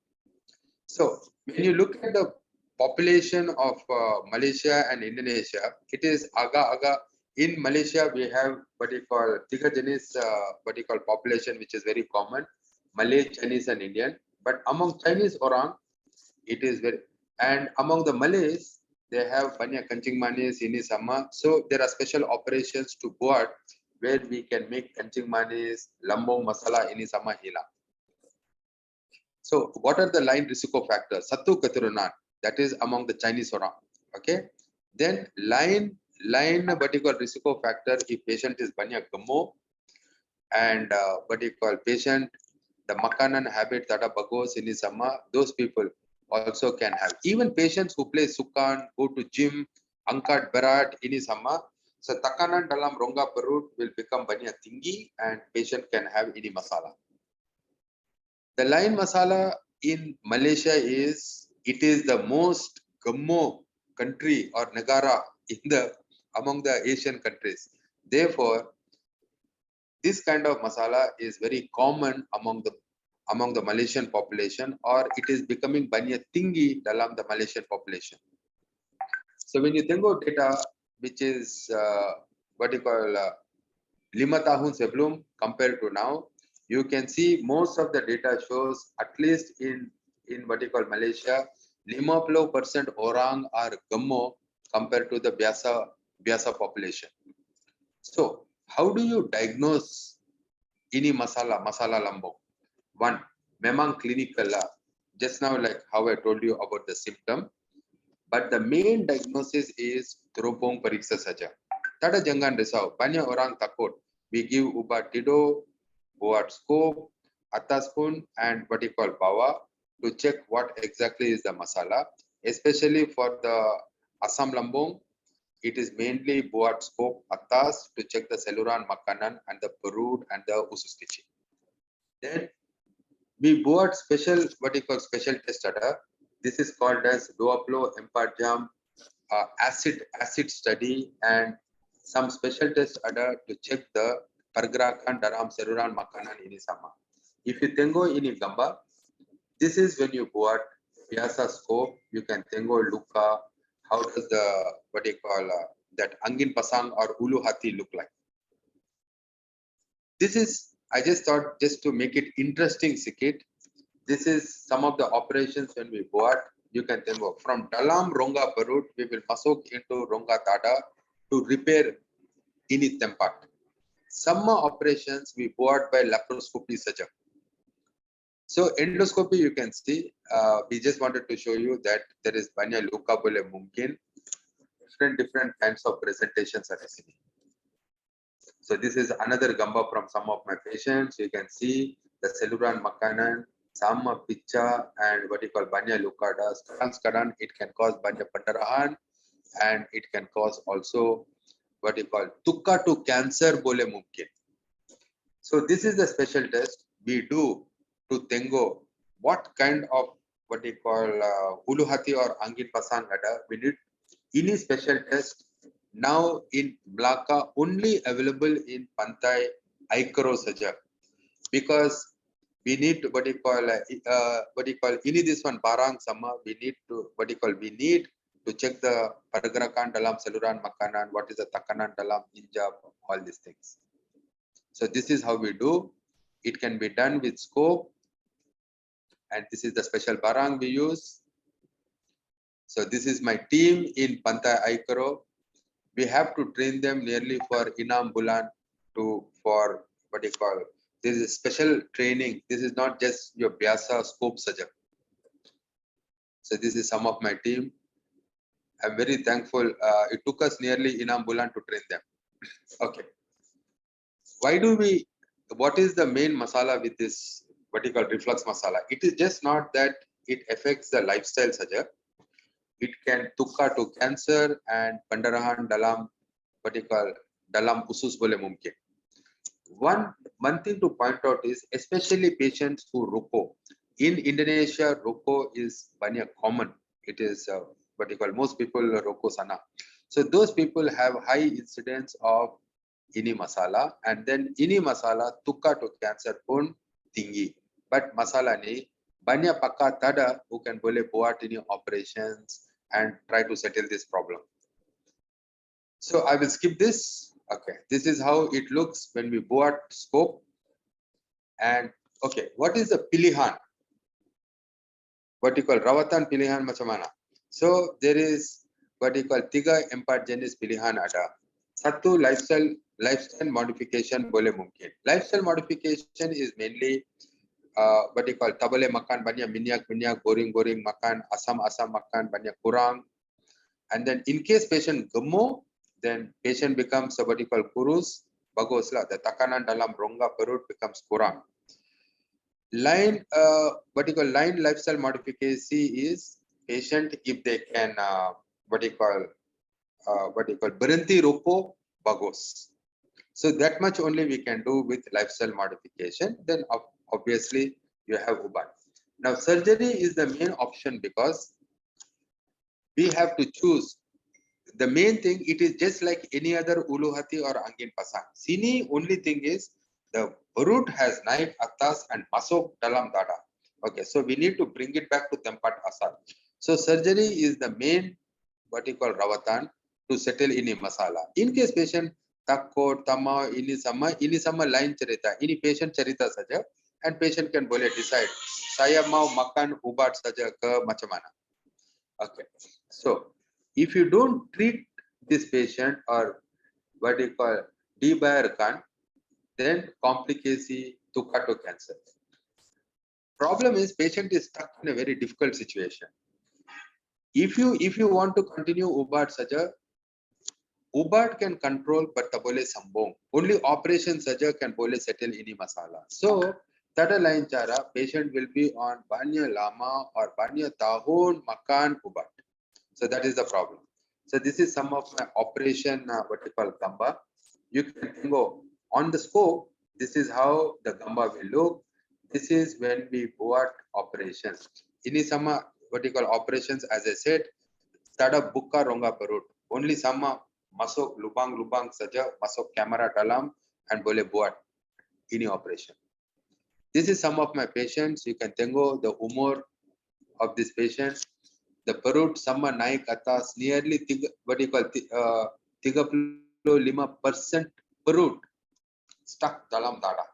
So when you look at the population of Malaysia and Indonesia, it is aga in Malaysia we have what you call tiga jenis what you call population, which is very common, Malay, Chinese and Indian. But among Chinese orang, it is very, and among the Malays, they have banyak kencing manis ini sama. So there are special operations to buat where we can make kencing manis, lambung masala ini sama hilang. So what are the line risiko factors? Satu keturunan, that is among the Chinese orang. Okay. Then line what you call risiko factor if patient is banyak gemuk and what you call patient the makanan habit that are bagus ini sama, those people also can have. Even patients who play sukan, go to gym, angkat berat ini sama. So tekanan dalam rongga perut will become banyak tinggi and patient can have ini masalah. The line masala in Malaysia is, it is the most gemuk country or negara in the among the Asian countries. Therefore, this kind of masala is very common among the Malaysian population, or it is becoming banyak tinggi dalam the Malaysian population. So when you think of data, which is what you call 5 tahun sebelum compared to now, you can see most of the data shows at least in what you call Malaysia, 50% orang are gemuk compared to the biasa population. So how do you diagnose ini masalah lambung? One, memang clinical lah. Just now, like how I told you about the symptom, but the main diagnosis is teropong periksa saja. Tada jangan risau. Banyak orang takut. We give ubat tidur, buat scope, atas pun, and what you call bawah to check what exactly is the masalah. Especially for the asam lambung, it is mainly buat scope atas to check the saluran makanan and the perut and the usus kecil. Then we buat special what you call special test ada. This is called as 24 jam acid study, and some special test ada to check the pergerakan dalam saluran makanan ini sama. If you tengok ini gambar, this is when you buat biasa scope, you can tengok luka, how does the what you call that angin pasang or ulu hati look like. This is, I just thought just to make it interesting sikit, this is some of the operations when we buat, you can tengok from dalam rongga perut, we will masuk into rongga dada to repair ini tempat. Some operations we buat by laparoscopy saja. So endoscopy you can see, we just wanted to show you that there is banyak luka boleh mungkin, different kinds of presentations are seen. So this is another gambar from some of my patients. You can see the saluran makanan, some picture and what you call banyak luka ada. Sekarang it can cause banyak pendarahan and it can cause also what you call tukar to cancer boleh mungkin. So this is the special test we do to tengok what kind of what you call hulu hati or angin pasang ada. We did ini special test now in Melaka only available in Pantai Aikaro saja, because we need to what you call ini this one barang sama, we need to what you call we need to check the pergerakan dalam saluran makanan, what is the tekanan dalam injap, all these things. So this is how we do. It can be done with scope, and this is the special barang we use. So this is my team in Pantai Aikaro. We have to train them nearly for 6 bulan for what you call, this is special training. This is not just your biasa scope saja. So this is some of my team. I'm very thankful. It took us nearly 6 bulan to train them. Okay. Why do we, what is the main masala with this what you call reflux masala? It is just not that it affects the lifestyle saja. It can tukar to cancer and pendarahan dalam what you call dalam usus boleh mungkin. One thing to point out is especially patients who rokok. In Indonesia, rokok is banyak common. It is what you call most people rokok sana. So those people have high incidence of ini masalah, and then ini masalah tukar to cancer pun tinggi. But masalah ni banyak pakar tada who can boleh buat ini operations and try to settle this problem. So I will skip this. Okay, this is how it looks when we buat scope. And okay, what is the pilihan? What you call rawatan pilihan macam mana? So there is what you call 3 empat jenis pilihan ada. Satu lifestyle modification boleh mungkin. Lifestyle modification is mainly what you call tak boleh makan banyak minyak goreng makan, asam makan banyak kurang. And then in case patient gemuk, then patient becomes what you call kurus, baguslah. The tekanan dalam rongga perut becomes kurang. Line what you call line lifestyle modification is patient if they can what you call berhenti rokok, bagus. So that much only we can do with lifestyle modification. Then obviously you have ubat. Now surgery is the main option because we have to choose. The main thing, it is just like any other ulu hati or angin pasang. Sini only thing is the perut has naik atas and masuk dalam dada. Okay, so we need to bring it back to tempat asal. So surgery is the main what you call rawatan to settle ini masalah. In case patient takut, tamau, ini sama lain cerita. Ini patient cerita saja and patient can boleh decide. Saya mau makan ubat saja ke macam mana. Okay, so if you don't treat this patient or what you call dibayarkan, then complication to cancer. Problem is patient is stuck in a very difficult situation. If you want to continue ubat saja, ubat can control but tak boleh sambung. Only operation saja can boleh settle ini masalah. So tada lain cara patient will be on banyak lama or banyak tahun makan ubat. So that is the problem. So this is some of my operation what you call gamba. You can go on the scope. This is how the gamba will look. This is when we buat operations. Ini sama what you call operations, as I said. Tada buka rongga perut. Only sama masuk lubang saja, masuk kamera dalam and boleh buat ini operation. This is some of my patients. You can tengok the umur of this patient. The perut sama naik atas nearly what you call 35% perut stuck dalam dada.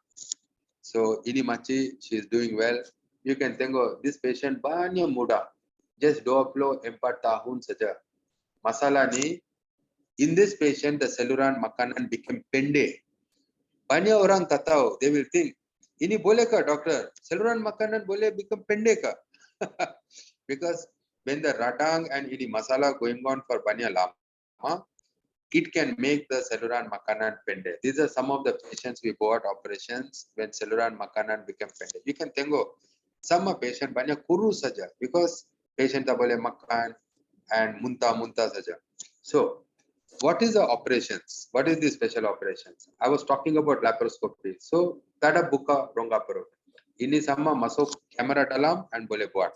So ini makcik, she is doing well. You can tengok this patient banyak muda, just 24 tahun saja. Masalah ni, in this patient the saluran makanan became pendek. Banyak orang tak tahu, they will think, ini boleh ke doktor? Saluran makanan boleh become pendek ke? Because when the radang and ini masalah going on for banyak lama, it can make the saluran makanan pendek. These are some of the patients we bought operations when saluran makanan became pendek. You can tengok, sama patient banyak kurus saja because patient tak boleh makan and muntah saja. So, what is the operations? What is the special operations? I was talking about laparoscopy. So, tada buka rongga perut. Ini sama masuk kamera dalam and boleh buat.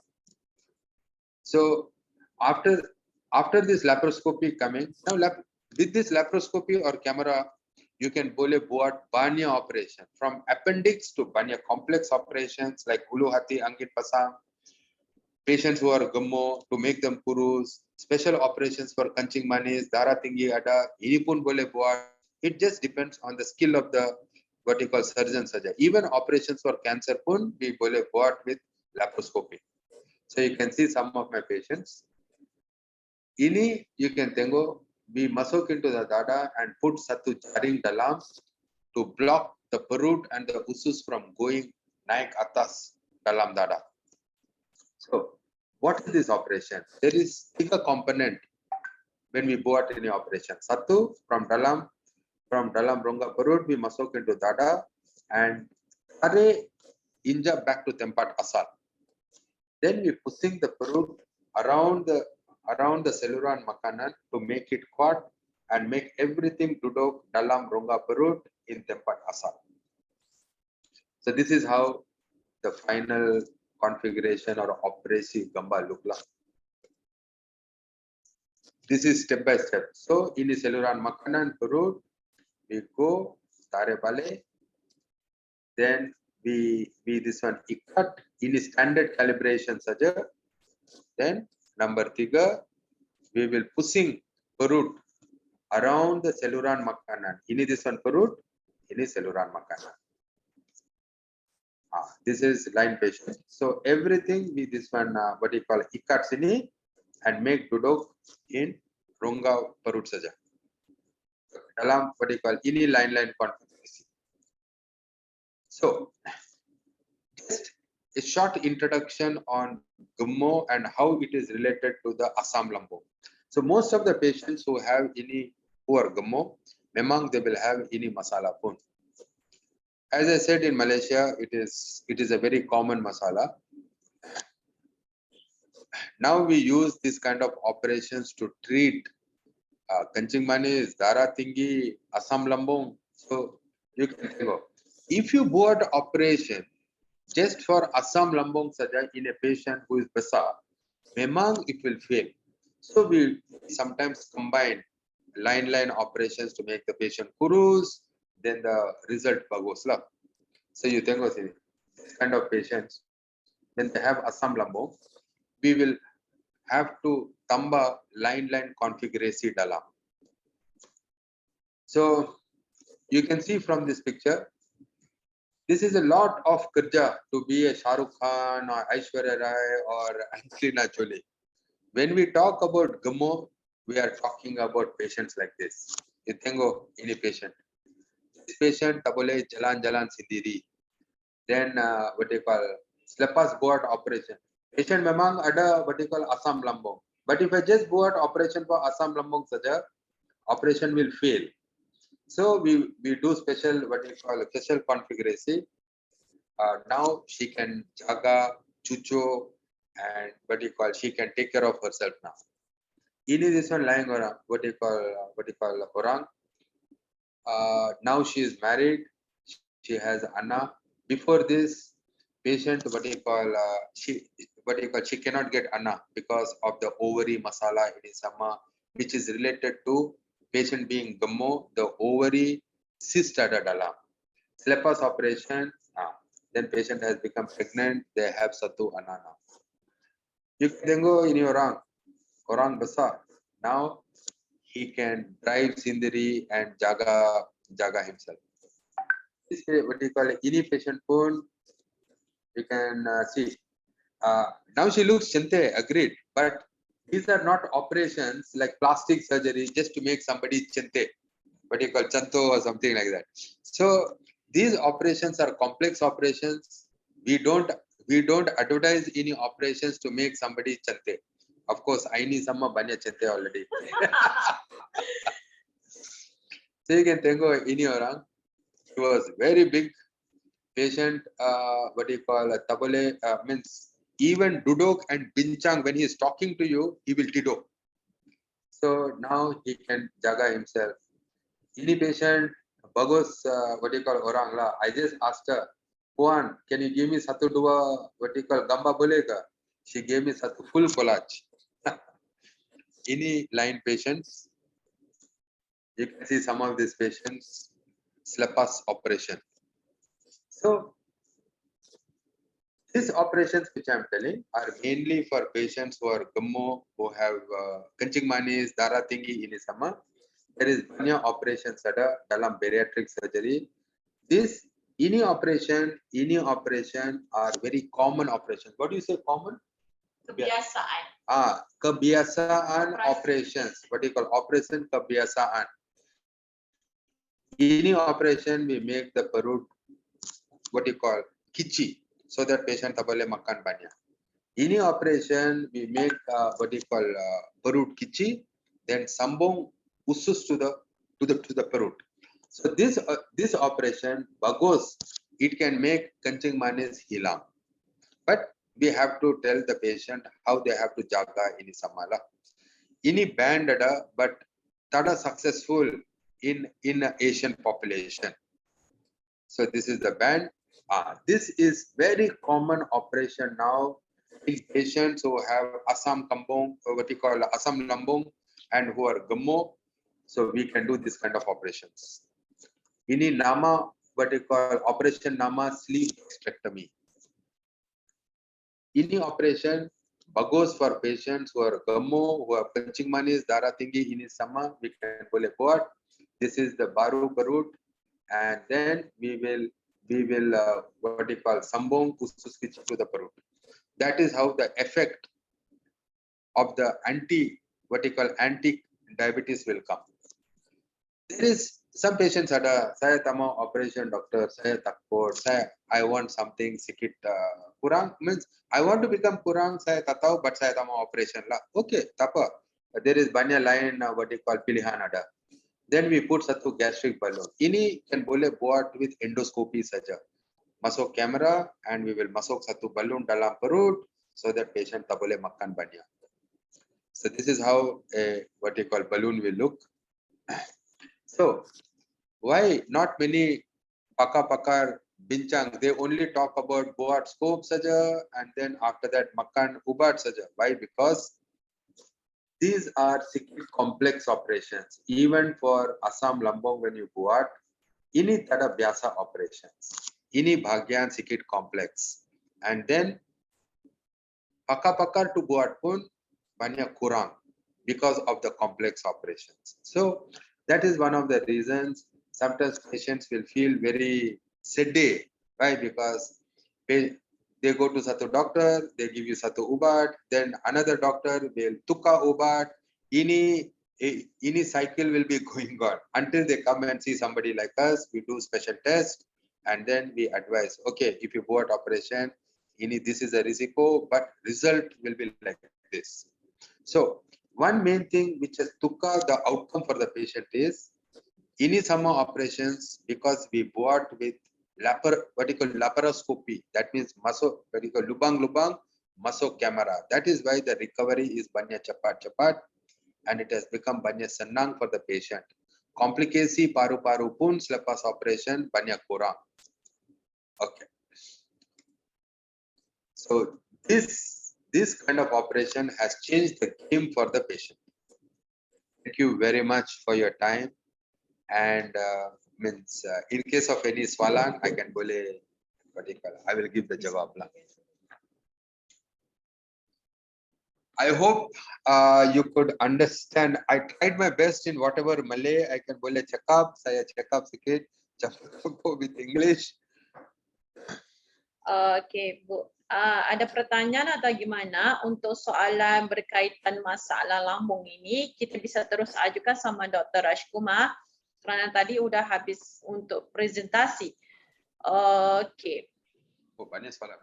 So after this laparoscopy coming, now with this laparoscopy or camera, you can boleh buat banyak operation from appendix to banyak complex operations like ulu hati, angin pasang, patients who are gemuk to make them kurus, special operations for kencing manis, darah tinggi ada, ini pun boleh buat. It just depends on the skill of the what you call surgeon saja. Even operations for cancer pun we boleh buat with laparoscopy. So you can see some of my patients. Ini you can tengok, we masuk into the dada and put satu jaring dalam to block the perut and the usus from going naik atas dalam dada. So what is this operation? There is 3 component when we buat any operation. Satu, from dalam rongga perut we masuk into dada and tarik injak back to tempat asal. Then we pushing the perut around the saluran makanan to make it kuat and make everything duduk dalam rongga perut in tempat asal. So this is how the final configuration or operasi gamba look like. This is step by step. So ini saluran makanan perut, we go tarik balik, then we this one ikat, ini standard calibration saja. Then number 3, we will pushing perut around the saluran makanan. Ini this one perut, ini saluran makanan. This is line patient. So everything we this one what you call ikat sini and make duduk in rongga perut saja. Dalam what you call ini line configuration. So just a short introduction on Gemmo and how it is related to the Assam Lambung. So most of the patients who have ini who are Gemmo, memang they will have ini masala pun. As I said in Malaysia, it is a very common masala. Now we use this kind of operations to treat kencing manis, darah tinggi, Assam Lambung. So you can think of, if you do an operation just for Assam Lambung saja in a patient who is besar, memang it will fail. So we sometimes combine line operations to make the patient kurus, then the result bagus lah. So you think of this kind of patients, when they have Assam Lambung, we will have to tambah line configuration dalam. So you can see from this picture, this is a lot of kerja to be a Shah Rukh Khan or Aishwarya Rai or Angelina Jolie. When we talk about Gemmo, we are talking about patients like this. You think of any patient. This patient tabole jalan sendiri. Then what you call selepas buat operation. Patient memang ada what you call Assam Lambung. But if I just buat operation for Assam Lambung saja, operation will fail. So we do special what you call special configuration. Now she can jaga, cucu, and what you call she can take care of herself now. Ini this one lying around what you call orang. Now she is married. She has Anna. Before this, patient she cannot get Anna because of the ovary masala in sama, which is related to patient being Gemmo, the ovary cyst ada dalam. Selepas operation, then patient has become pregnant. They have satu Anna now. You can go ini orang besar. Now he can drive sendiri and jaga himself. This is what you call ini patient pun you can see. Now she looks chinte, agreed, but these are not operations like plastic surgery just to make somebody chinte, what you call chanto or something like that. So these operations are complex operations. We don't advertise any operations to make somebody chante. Of course, I need some banyak chante already. So you can think of ini orang. He was very big patient. What you call tabole means even duduk and bincang when he is talking to you, he will tidur. So now he can jaga himself. Ini patient bagus what you call orang lah. I just asked her, Puan, can you give me satu dua what you call gambar boleh ke? She gave me satu full collage. Ini line patients. You can see some of these patients selepas operation. So these operations which I am telling are mainly for patients who are Gemmo, who have kencing manis, darah tinggi ini sama. There is banyak operations ada dalam bariatric surgery. Ini operation are very common operations. What do you say common? Kebiasaan. Kebiasaan operations. What do you call operation kebiasaan? Ini operation we make the perut what you call kici, so that patient tak boleh makan banyak. Ini operation we make what you call perut kici, then sambung usus to the perut. So this operation bagus, it can make kencing manis hilang, but we have to tell the patient how they have to jaga ini samala. Ini band ada, but tada successful in Asian population. So this is the band. This is very common operation now in patients who have Assam Lambung, what you call Assam Lambung, and who are Gemmo. So we can do this kind of operations. Ini nama what you call operation nama sleeve hysterectomy. Ini operation bagus for patients who are gemuk, who are kencing manis, darah tinggi ini sama, we can boleh buat. This is the baru perut, and then we will what you call sambung usus kecil to the perut. That is how the effect of the anti-diabetes will come. There is some patients ada, saya tak mau operation doctor, saya takut, I want something sikit kurang, means I want to become kurang, saya tak tahu, but saya tak mau operation lah. Okay, tak apa. There is banyak lain what you call pilihan ada. Then we put satu gastric balloon. Ini kan boleh buat with endoscopy saja. Masuk kamera and we will masuk satu balloon dalam perut so that patient tak boleh makan banyak. So this is how a what you call balloon will look. So why not many pakar bincang, they only talk about buat scope saja and then after that makan ubat saja. Why? Because these are complex operations. Even for asam lambung when you buat, ini tada biasa operations. Ini bahagian sikit complex. And then pakar to buat pun banyak kurang because of the complex operations. So that is one of the reasons sometimes patients will feel very sedih. Why? Because they go to satu doctor, they give you satu ubat, then another doctor will tukar ubat. Ini cycle will be going on until they come and see somebody like us. We do special test and then we advise, okay, if you buat operation, this is a risiko, but result will be like this. So one main thing which has tukar the outcome for the patient is ini sama operations because we buat with laparoscopy. That means masuk lubang-lubang masuk kamera. That is why the recovery is banyak cepat and it has become banyak senang for the patient. Komplikasi paru-paru pun selepas operation banyak kurang. Okay. So this kind of operation has changed the game for the patient. Thank you very much for your time. And in case of any swalan, I can boleh, I will give the jawab lah. I hope you could understand. I tried my best in whatever Malay I can boleh cakap. Saya cakap sikit, cakap with English. Okay, Bu. Ada pertanyaan atau gimana untuk soalan berkaitan masalah lambung ini, kita bisa terus ajukan sama Dr. Rajkumar kerana tadi udah habis untuk presentasi. Okay. Oh, banyak soalan.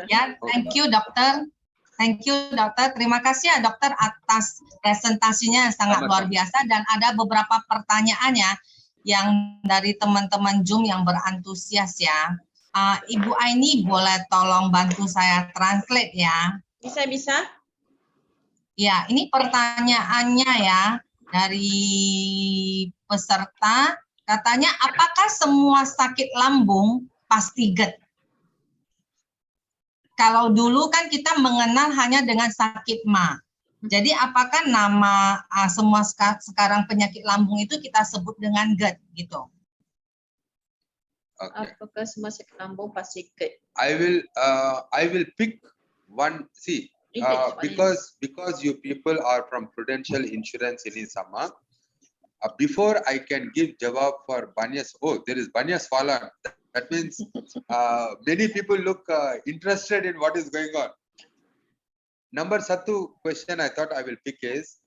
Ya, thank you dokter. Thank you dokter. Terima kasih ya dokter atas presentasinya yang sangat luar biasa dan ada beberapa pertanyaan ya yang dari teman-teman Zoom yang berantusias ya. Ibu Aini boleh tolong bantu saya translate ya? Bisa. Ya, ini pertanyaannya ya dari peserta. Katanya, apakah semua sakit lambung pasti GERD? Kalau dulu kan kita mengenal hanya dengan sakit MA. Jadi apakah nama semua sekarang penyakit lambung itu kita sebut dengan GERD gitu? Okay. Apakah semua sakit lambung pasti GERD? I will pick one. See, because you people are from Prudential Insurance ini sama. Before I can give jawab for Banyas. Oh, there is Banyas Falan. That means many people look interested in what is going on. Number satu question I thought I will pick is,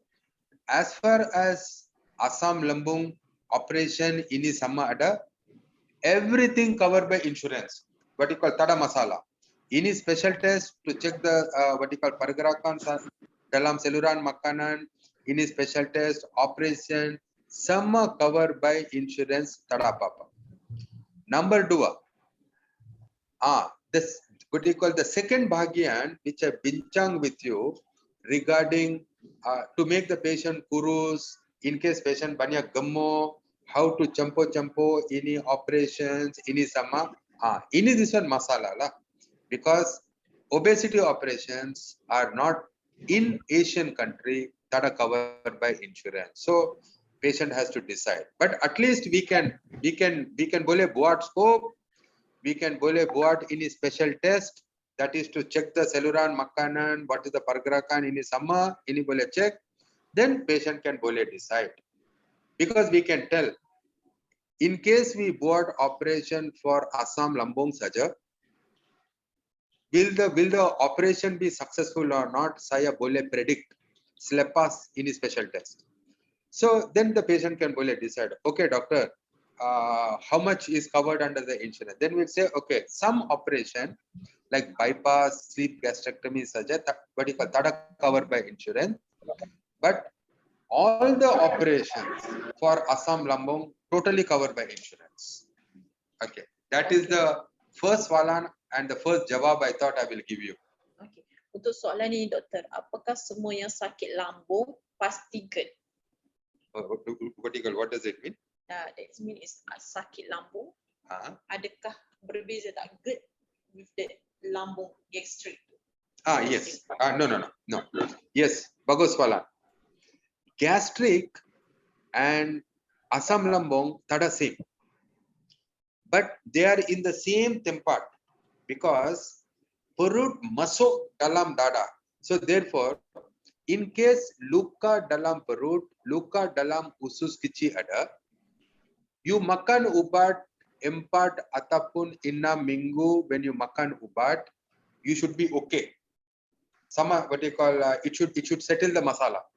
as far as Asam Lambung operation ini sama ada, everything covered by insurance. What you call tada masala. Ini special test to check the what you call pergerakan dalam saluran makanan. Ini special test, operation, sama covered by insurance tada apa-apa. Number 2. This what you call the second bahagian which I bincang with you regarding to make the patient kurus in case patient banyak gemuk. How to campo ini operations ini sama ini this one masala lah, because obesity operations are not in Asian country that are covered by insurance, so patient has to decide. But at least we can boleh buat scope, we can boleh buat ini special test that is to check the saluran makanan, what is the pergerakan, ini sama, ini boleh check, then patient can boleh decide. Because we can tell, in case we buat operation for Assam Lambung saja, will the operation be successful or not? Saya boleh predict selepas ini special test. So then the patient can boleh decide, okay doctor, how much is covered under the insurance? Then we'll say, okay, some operation like bypass, sleep gastrectomy saja, what you call that covered by insurance, but all the operations for Assam Lambung totally covered by insurance. Okay, that is the first walan and the first jawab I thought I will give you. Okay. Untuk soalan ini doktor, apakah semua yang sakit lambung pasti GERD? What does it mean? That means sakit lambung. Uh-huh. Adakah berbeza tak GERD with the lambung gastric? Yes. No. Yes, bagus walan. Gastric and Assam Lambung tada same, but they are in the same tempat because perut masuk dalam dada. So therefore, in case luka dalam perut, luka dalam usus kecil ada, you makan ubat 4 ataupun 6 minggu, when you makan ubat, you should be okay. Sama what you call it should settle the masala.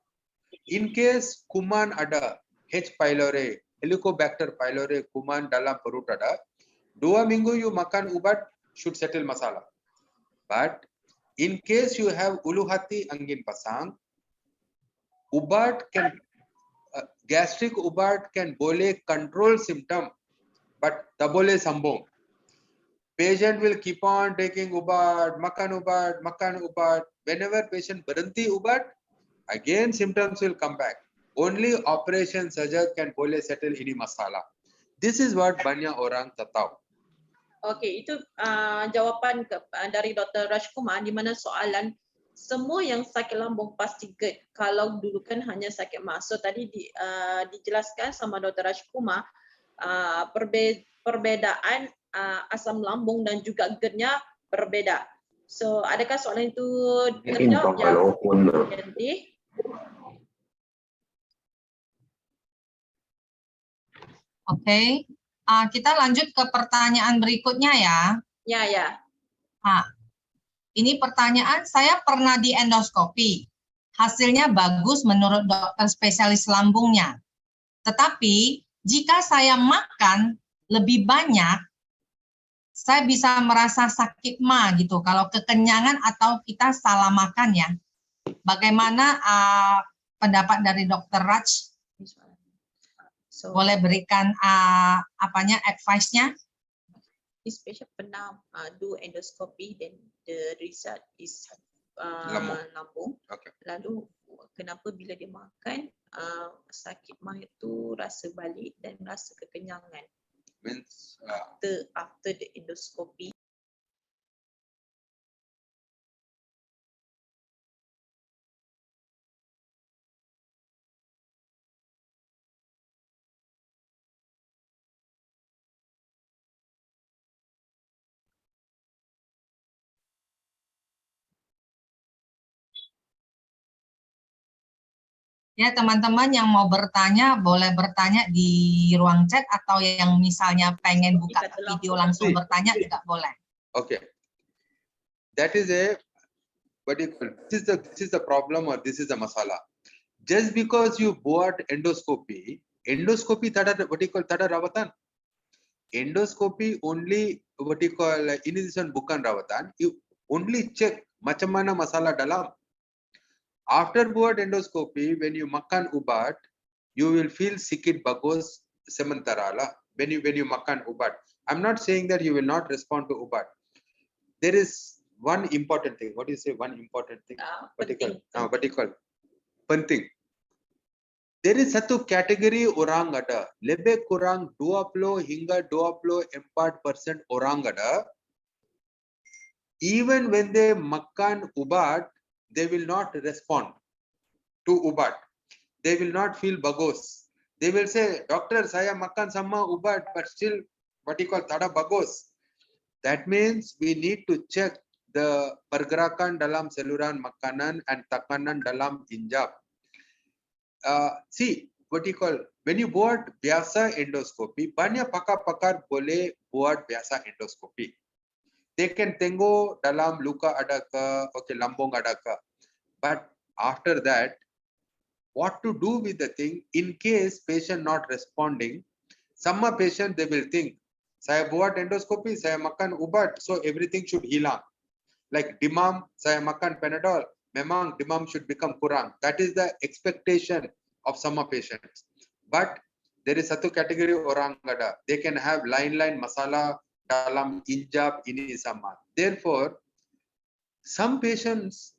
In case kuman ada, H. pylori, Helicobacter pylori, kuman dalam perut ada, 2 minggu you makan ubat should settle masala. But in case you have ulu hati angin pasang, ubat can gastric ubat can boleh control symptom, but tak boleh sambung. Patient will keep on taking ubat, makan ubat, makan ubat. Whenever patient berhenti ubat, again symptoms will come back. Only operation saja can boleh settle ini masalah. This is what banyak orang tak tahu. Okey, itu jawapan dari Dr. Rajkumar di mana soalan semua yang sakit lambung pasti GERD. Kalau dulu kan hanya sakit mah. So tadi dijelaskan sama Dr. Rajkumar perbedaan asam lambung dan juga GERD-nya berbeda. So adakah soalan itu terjawab? Nanti. Oke, kita lanjut ke pertanyaan berikutnya ya. Ya. Ini pertanyaan, saya pernah di endoskopi. Hasilnya bagus menurut dokter spesialis lambungnya. Tetapi jika saya makan lebih banyak, saya bisa merasa sakit mah gitu. Kalau kekenyangan atau kita salah makan ya. Bagaimana pendapat dari Dr. Raj? So, boleh berikan advice-nya? This patient pernah do endoscopy dan the result is lambung. Okay. Lalu kenapa bila dia makan sakit mah itu rasa balik dan rasa kekenyangan? Means after the endoscopy. Ya, teman-teman yang mau bertanya boleh bertanya di ruang chat atau yang misalnya pengen buka video langsung bertanya juga boleh. Okay. That is this is the problem or this is the masala. Just because you bought endoscopy tada tada rawatan. Endoscopy only ini bukan rawatan. You only check macam mana masalah dalam. After buat endoscopy, when you makan ubat, you will feel sikit bagus sementara lah. When you makan ubat, I'm not saying that you will not respond to ubat. There is one important thing. What do you say? One important thing. Penting. There is satu kategori orang ada. Lebih kurang 20 hingga 24% orang ada. Even when they makan ubat, they will not respond to ubat. They will not feel bagus. They will say, doctor, saya makan sama ubat, but still, tada bagus. That means we need to check the pergerakan dalam saluran makanan and tekanan dalam injap. See, what you call, when you buat biasa endoscopy, banyak pakar-pakar boleh buat biasa endoscopy. They can tengok dalam luka ada ke, okay, lambung ada ke. But after that, what to do with the thing in case patient not responding? Some patient they will think, saya buat endoscopy, saya makan ubat, so everything should hilang. Like demam, saya makan Panadol, memang demam should become kurang. That is the expectation of some patients. But there is satu category orang ada, they can have line masalah dalam injap ini sama. Therefore, some patients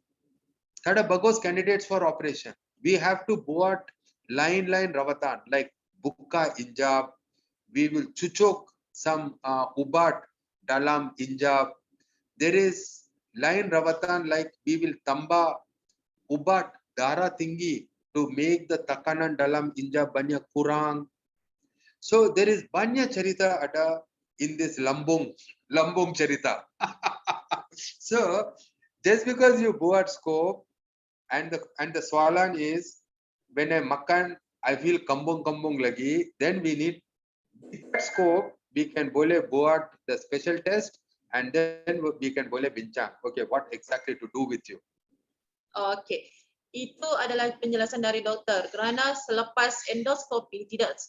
ada bagus candidates for operation. We have to buat line rawatan, like buka injap, we will cucuk some ubat dalam injap. There is line rawatan, like we will tambah ubat darah tinggi to make the tekanan dalam injap banyak kurang. So there is banyak cerita ada in this lambung cerita. So just because you buat scope and the soalan is, when I makan I feel kambung lagi, then we need scope, we can boleh buat the special test and then we can boleh bincang, okay, what exactly to do with you. Okey, itu adalah penjelasan dari doktor. Kerana selepas endoskopi tidak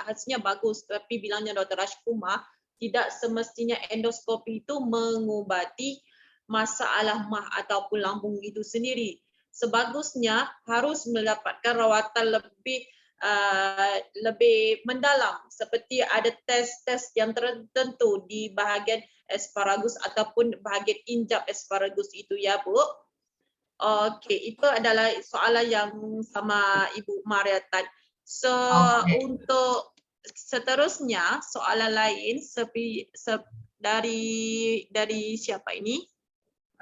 hasilnya bagus, tapi bilangnya Dr. Rajkumar, tidak semestinya endoskopi itu mengubati masalah mah ataupun lambung itu sendiri. Sebagusnya harus mendapatkan rawatan lebih mendalam, seperti ada tes-tes yang tertentu di bahagian asparagus ataupun bahagian injap asparagus itu, ya Bu. Okey, itu adalah soalan yang sama Ibu Maria tadi. So untuk seterusnya soalan lain dari siapa ini?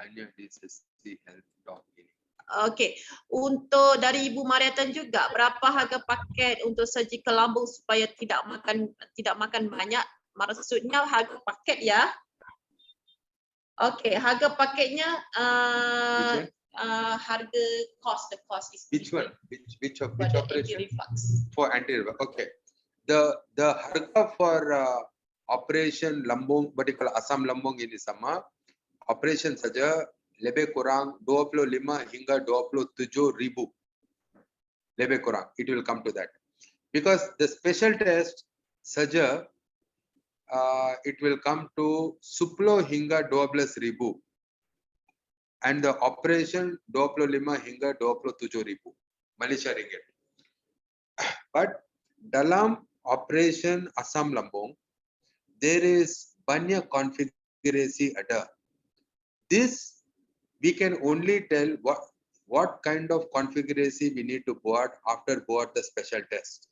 Hanya di sesi health doc ini. Okey, untuk dari Ibu Mariatan juga, berapa harga paket untuk surgical lambung supaya tidak makan banyak? Maksudnya harga paket, ya. Okey, harga paketnya harga the cost is which one? Which operation? Anti-reflux. For anti-reflux. Okay. The harga for operation lambung, particular asam lambung ini sama. Operation saja lebih kurang 25 hingga 27 ribu. Lebih kurang. It will come to that. Because the special test saja it will come to 10 hingga 12 ribu. And the operation 25 hingga 27 ribu Malaysia ringgit. But dalam operation asam lambung, there is banyak konfigurasi ada. This we can only tell what kind of configuration we need to buat after buat the special test.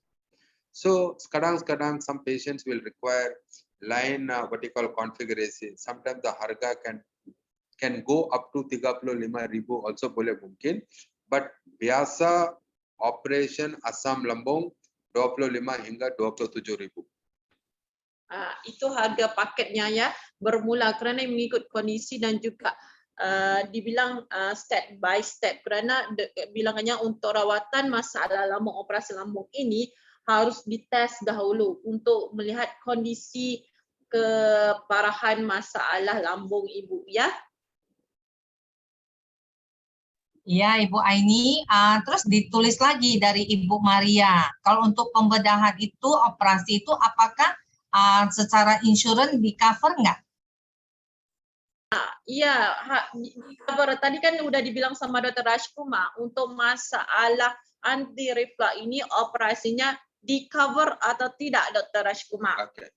So kadang-kadang some patients will require line what you call configuration. Sometimes the harga can go up to 35 ribu also boleh mungkin, but biasa operation asam lambung 25 hingga 27 ribu. Itu harga paketnya, ya, bermula kerana mengikut kondisi dan juga dibilang step by step, kerana bilangannya untuk rawatan masalah lambung, operasi lambung ini harus dites dahulu untuk melihat kondisi keparahan masalah lambung ibu, ya. Iya, Ibu Aini. Terus ditulis lagi dari Ibu Maria. Kalau untuk pembedahan itu, operasi itu apakah secara insurans di cover nggak? Iya, di cover. Tadi kan udah dibilang sama Dr. Rajkumar, untuk masalah anti-reflux ini operasinya di cover atau tidak, Dr. Rajkumar? Okay.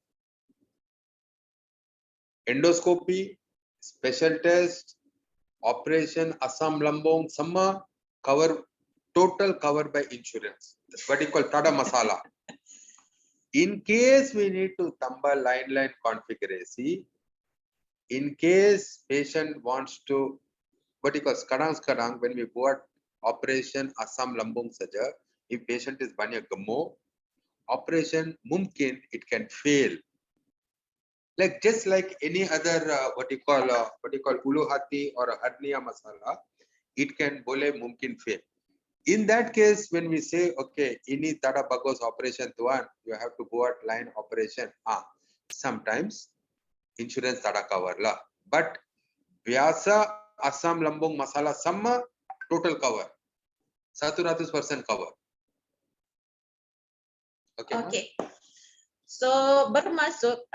Endoscopy, special test, operation asam lambung sama total cover by insurance. That's what you call tada masala. In case we need to tambah line configuration, in case patient wants to, what you call kadang when we buat operation asam lambung saja, if patient is banyak gemuk, operation mungkin it can fail. Like just like any other what you call ulu hati or a hernia masala, it can bole mumkin fail. In that case, when we say okay, ini tada bagos operation tuan, you have to go at line operation. Sometimes insurance tada cover lah, but biasa asam lambung masala sama total cover, 100% cover. Okay. Okay. So bermaksud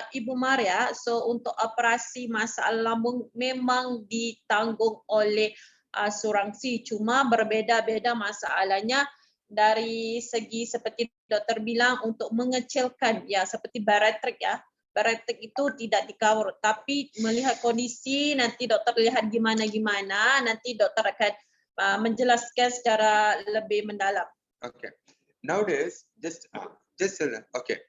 Ibu Maria, so untuk operasi masalah lambung memang ditanggung oleh asuransi, cuma berbeza-beza masalahnya dari segi seperti doktor bilang untuk mengecilkan ya seperti bariatrik ya. Bariatrik itu tidak di-cover, tapi melihat kondisi nanti doktor lihat gimana nanti dokter akan menjelaskan secara lebih mendalam. Okay. Nowadays, just okay.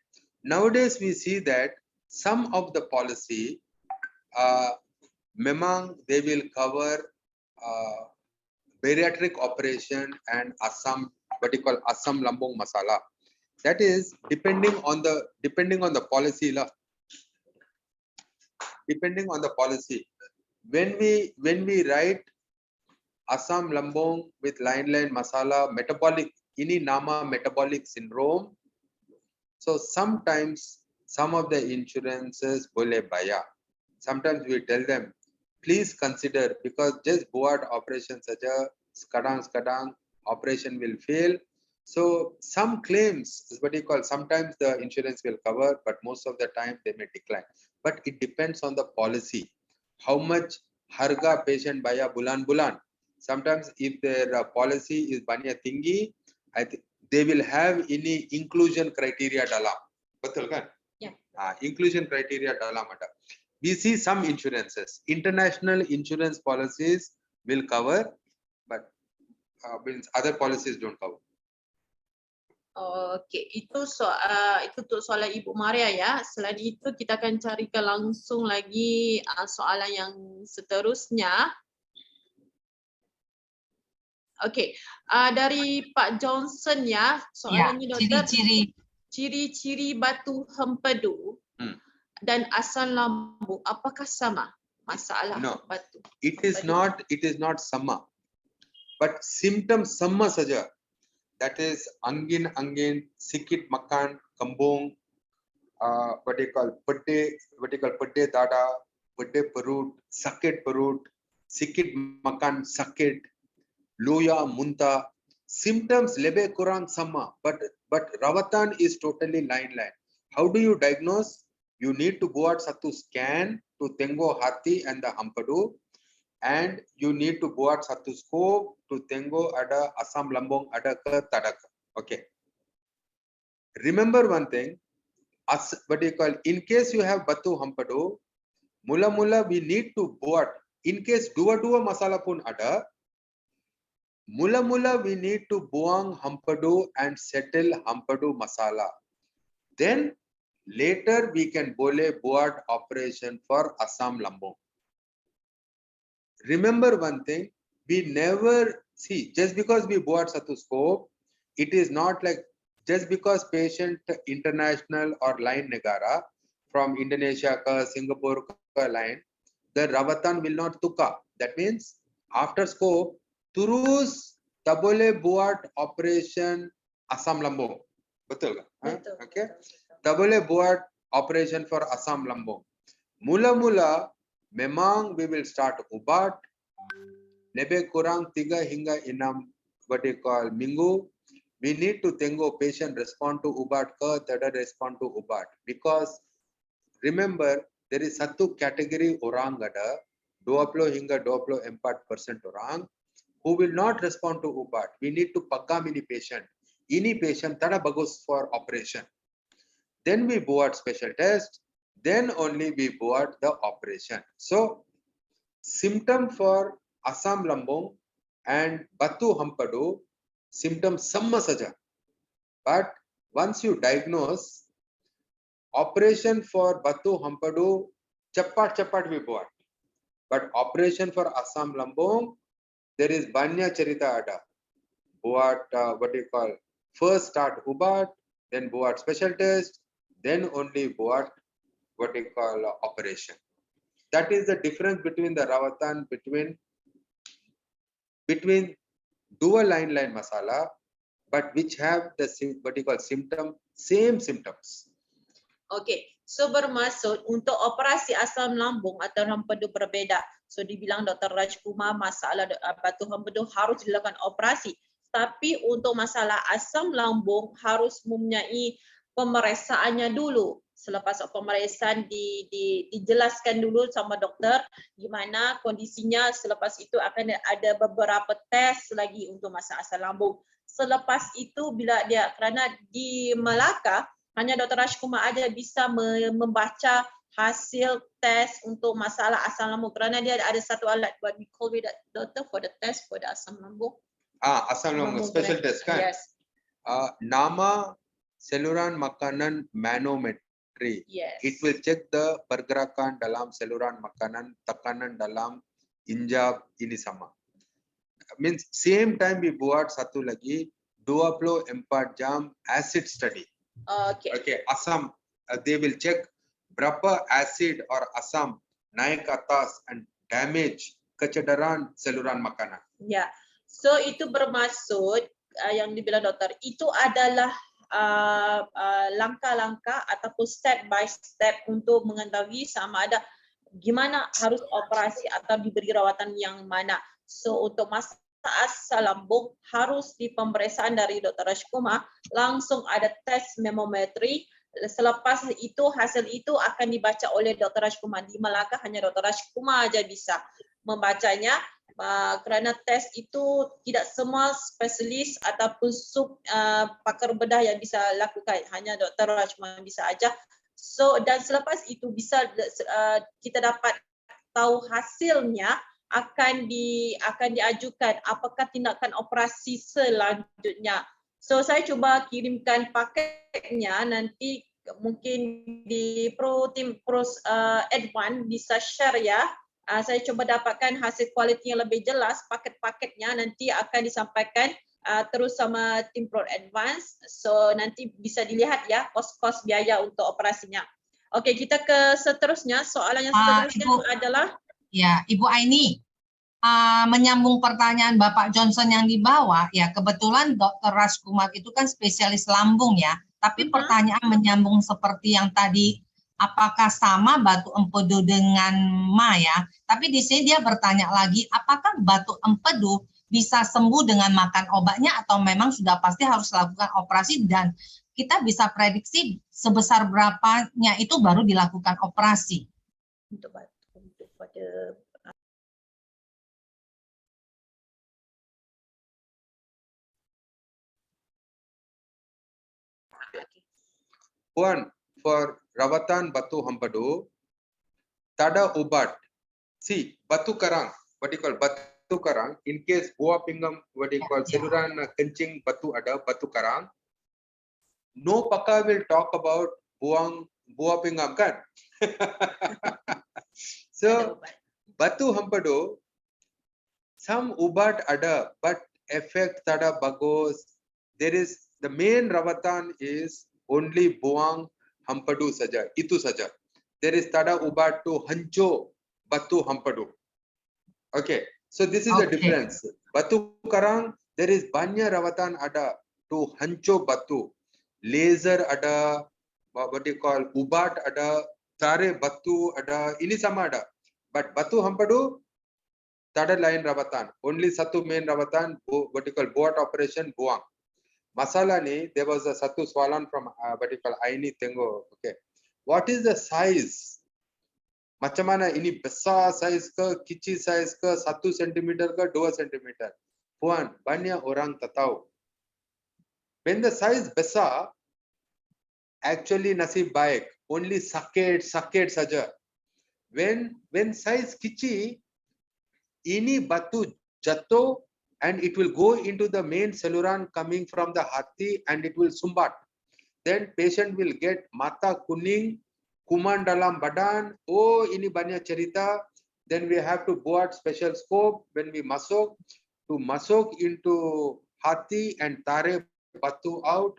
Nowadays we see that some of the policy, memang they will cover bariatric operation and Assam, what you call Assam lambung masala. That is depending on the policy lah. Depending on the policy. When we write Assam lambung with line masala metabolic, ini nama metabolic syndrome. So sometimes some of the insurances boleh bayar. Sometimes we tell them, please consider, because just buat operation saja, sekadang operation will fail. So some claims is what you call, sometimes the insurance will cover, but most of the time they may decline. But it depends on the policy. How much harga patient bayar bulan-bulan. Sometimes if their policy is banyak tinggi, I think they will have ini inclusion criteria dalam. Betul kan? Yeah. Inclusion criteria dalam ada. We see some insurances, international insurance policies will cover, but other policies don't cover. Okey, itu untuk soalan Ibu Maria ya. Selain itu kita akan carikan langsung lagi soalan yang seterusnya. Okey, dari Pak Johnson ya, soalannya doktor. Ciri-ciri batu hempedu dan asam lambung apakah sama? Masalah batu. It is not sama, but symptoms sama saja. That is angin, sikit makan, kembung, what you call pede dada, pede perut, sakit perut, sikit makan sakit, loya muntah. Symptoms lebih kurang sama, but rawatan is totally line. How do you diagnose? You need to go out satu scan to tengok hati and the hampedu, and you need to go out satu scope to tengok ada asam lambung ada ke tidak. Okay. Remember one thing, what you call, in case you have batu hampedu, mula-mula we need to buat, in case dua-dua masalah pun ada, mula-mula we need to buang hampedu and settle hampedu masala. Then later we can boleh buat operation for asam lambung. Remember one thing, we never see, just because we buat satu scope, it is not like just because patient international or line negara from Indonesia ke Singapore ke line, the rawatan will not tukar. That means after scope, terus tak boleh buat operation asam lambung. Betul kan? Okay. Tak boleh buat operation for asam lambung. Mula-mula memang we will start ubat. Lebih kurang 3 hingga 6 what you call minggu. We need to tengok patient respond to ubat ke tidak respond to ubat. Because remember, there is satu kategori orang ada, 20 hingga 24% orang who will not respond to ubat. We need to pagam ini patient. Ini patient tada bagus for operation. Then we buat special test. Then only we buat the operation. So symptom for asam lambung and batu hampedu, symptoms sama saja. But once you diagnose, operation for batu hampedu cepat-cepat we buat. But operation for asam lambung, there is banyak cerita ada. Buat what you call, first start ubat, then buat special test, then only buat what you call operation. That is the difference between the rawatan between dual line masala, but which have the what you call same symptoms. Okey, so bermaksud untuk operasi asam lambung atau hempedu berbeza. So dibilang Dr. Rajkumar masalah batu hempedu harus dilakukan operasi. Tapi untuk masalah asam lambung harus mempunyai pemeriksaannya dulu. Selepas pemeriksaan dijelaskan dulu sama doktor gimana kondisinya. Selepas itu akan ada beberapa tes lagi untuk masalah asam lambung. Selepas itu bila dia kerana di Melaka hanya Dr. Rajkumar aja bisa membaca hasil tes untuk masalah asam lambung kerana dia ada satu alat what we call it doctor for the test for the asam lambung. Asam lambung special test kan? Yes. Nama saluran makanan manometry. Yes. It will check the pergerakan dalam saluran makanan, tekanan dalam injap ini sama. Means same time we buat satu lagi 24 jam acid study. Okay, asam, they will check berapa acid or asam naik atas and damage kecederaan saluran makanan. Ya, so itu bermaksud yang dibilang doktor itu adalah langkah-langkah ataupun step by step untuk mengetahui sama ada gimana harus operasi atau diberi rawatan yang mana. So untuk masalah asam lambung harus di pemeriksaan dari Dr. Rajkumar langsung ada tes memometri. Selepas itu hasil itu akan dibaca oleh Dr. Rajkumar. Di Melaka hanya Dr. Rajkumar aja bisa membacanya kerana tes itu tidak semua spesialis ataupun pakar bedah yang bisa lakukan, hanya Dr. Rajkumar bisa aja. So dan selepas itu bisa kita dapat tahu hasilnya akan diajukan apakah tindakan operasi selanjutnya. So saya cuba kirimkan paketnya nanti mungkin di tim advance bisa share ya. Saya cuba dapatkan hasil kualiti yang lebih jelas, paket-paketnya nanti akan disampaikan terus sama tim pro advance. So nanti bisa dilihat ya kos-kos biaya untuk operasinya. Okey, kita ke seterusnya. Soalan yang seterusnya adalah ya, Ibu Aini, menyambung pertanyaan Bapak Johnson yang di bawah, ya kebetulan Dr. Rajkumar itu kan spesialis lambung ya, tapi pertanyaan menyambung seperti yang tadi, apakah sama batu empedu dengan Ma ya? Tapi di sini dia bertanya lagi, apakah batu empedu bisa sembuh dengan makan obatnya atau memang sudah pasti harus lakukan operasi dan kita bisa prediksi sebesar berapanya itu baru dilakukan operasi? untuk pada One, for rawatan batu hempedu, tada ubat. See, batu karang, what you call batu karang, in case buah pinggang, what you call saluran kencing batu ada, batu karang, no pakar will talk about buah pinggang kan? So, batu hempedu, some ubat ada, but effect tada bagus. There is, the main rawatan is only buang hempedu saja, itu saja. There is tada ubat to hanco batu hempedu. Okay, so this is the difference. Batu karang, there is banyak rawatan ada to hanco batu. Laser ada, what you call, ubat ada, tare batu ada, ini sama ada. But batu hempedu, tada lain rawatan. Only satu main rawatan, what you call, buat operation buang. Masala ni, there was a satu swalan from what you call Aini Tengo. Okay, what is the size? Macam mana ini besar size ke, kecil size ke, 1 cm ke, 2 cm? Puan, banyak orang tak tahu. When the size besar, actually nasib baik, only sakit saja. When size kecil, ini batu jatuh and it will go into the main saluran coming from the hati and it will sumbat. Then patient will get mata kuning, kuman dalam badan. Oh, ini banyak cerita. Then we have to buat special scope when we masuk into hati and tarik batu out.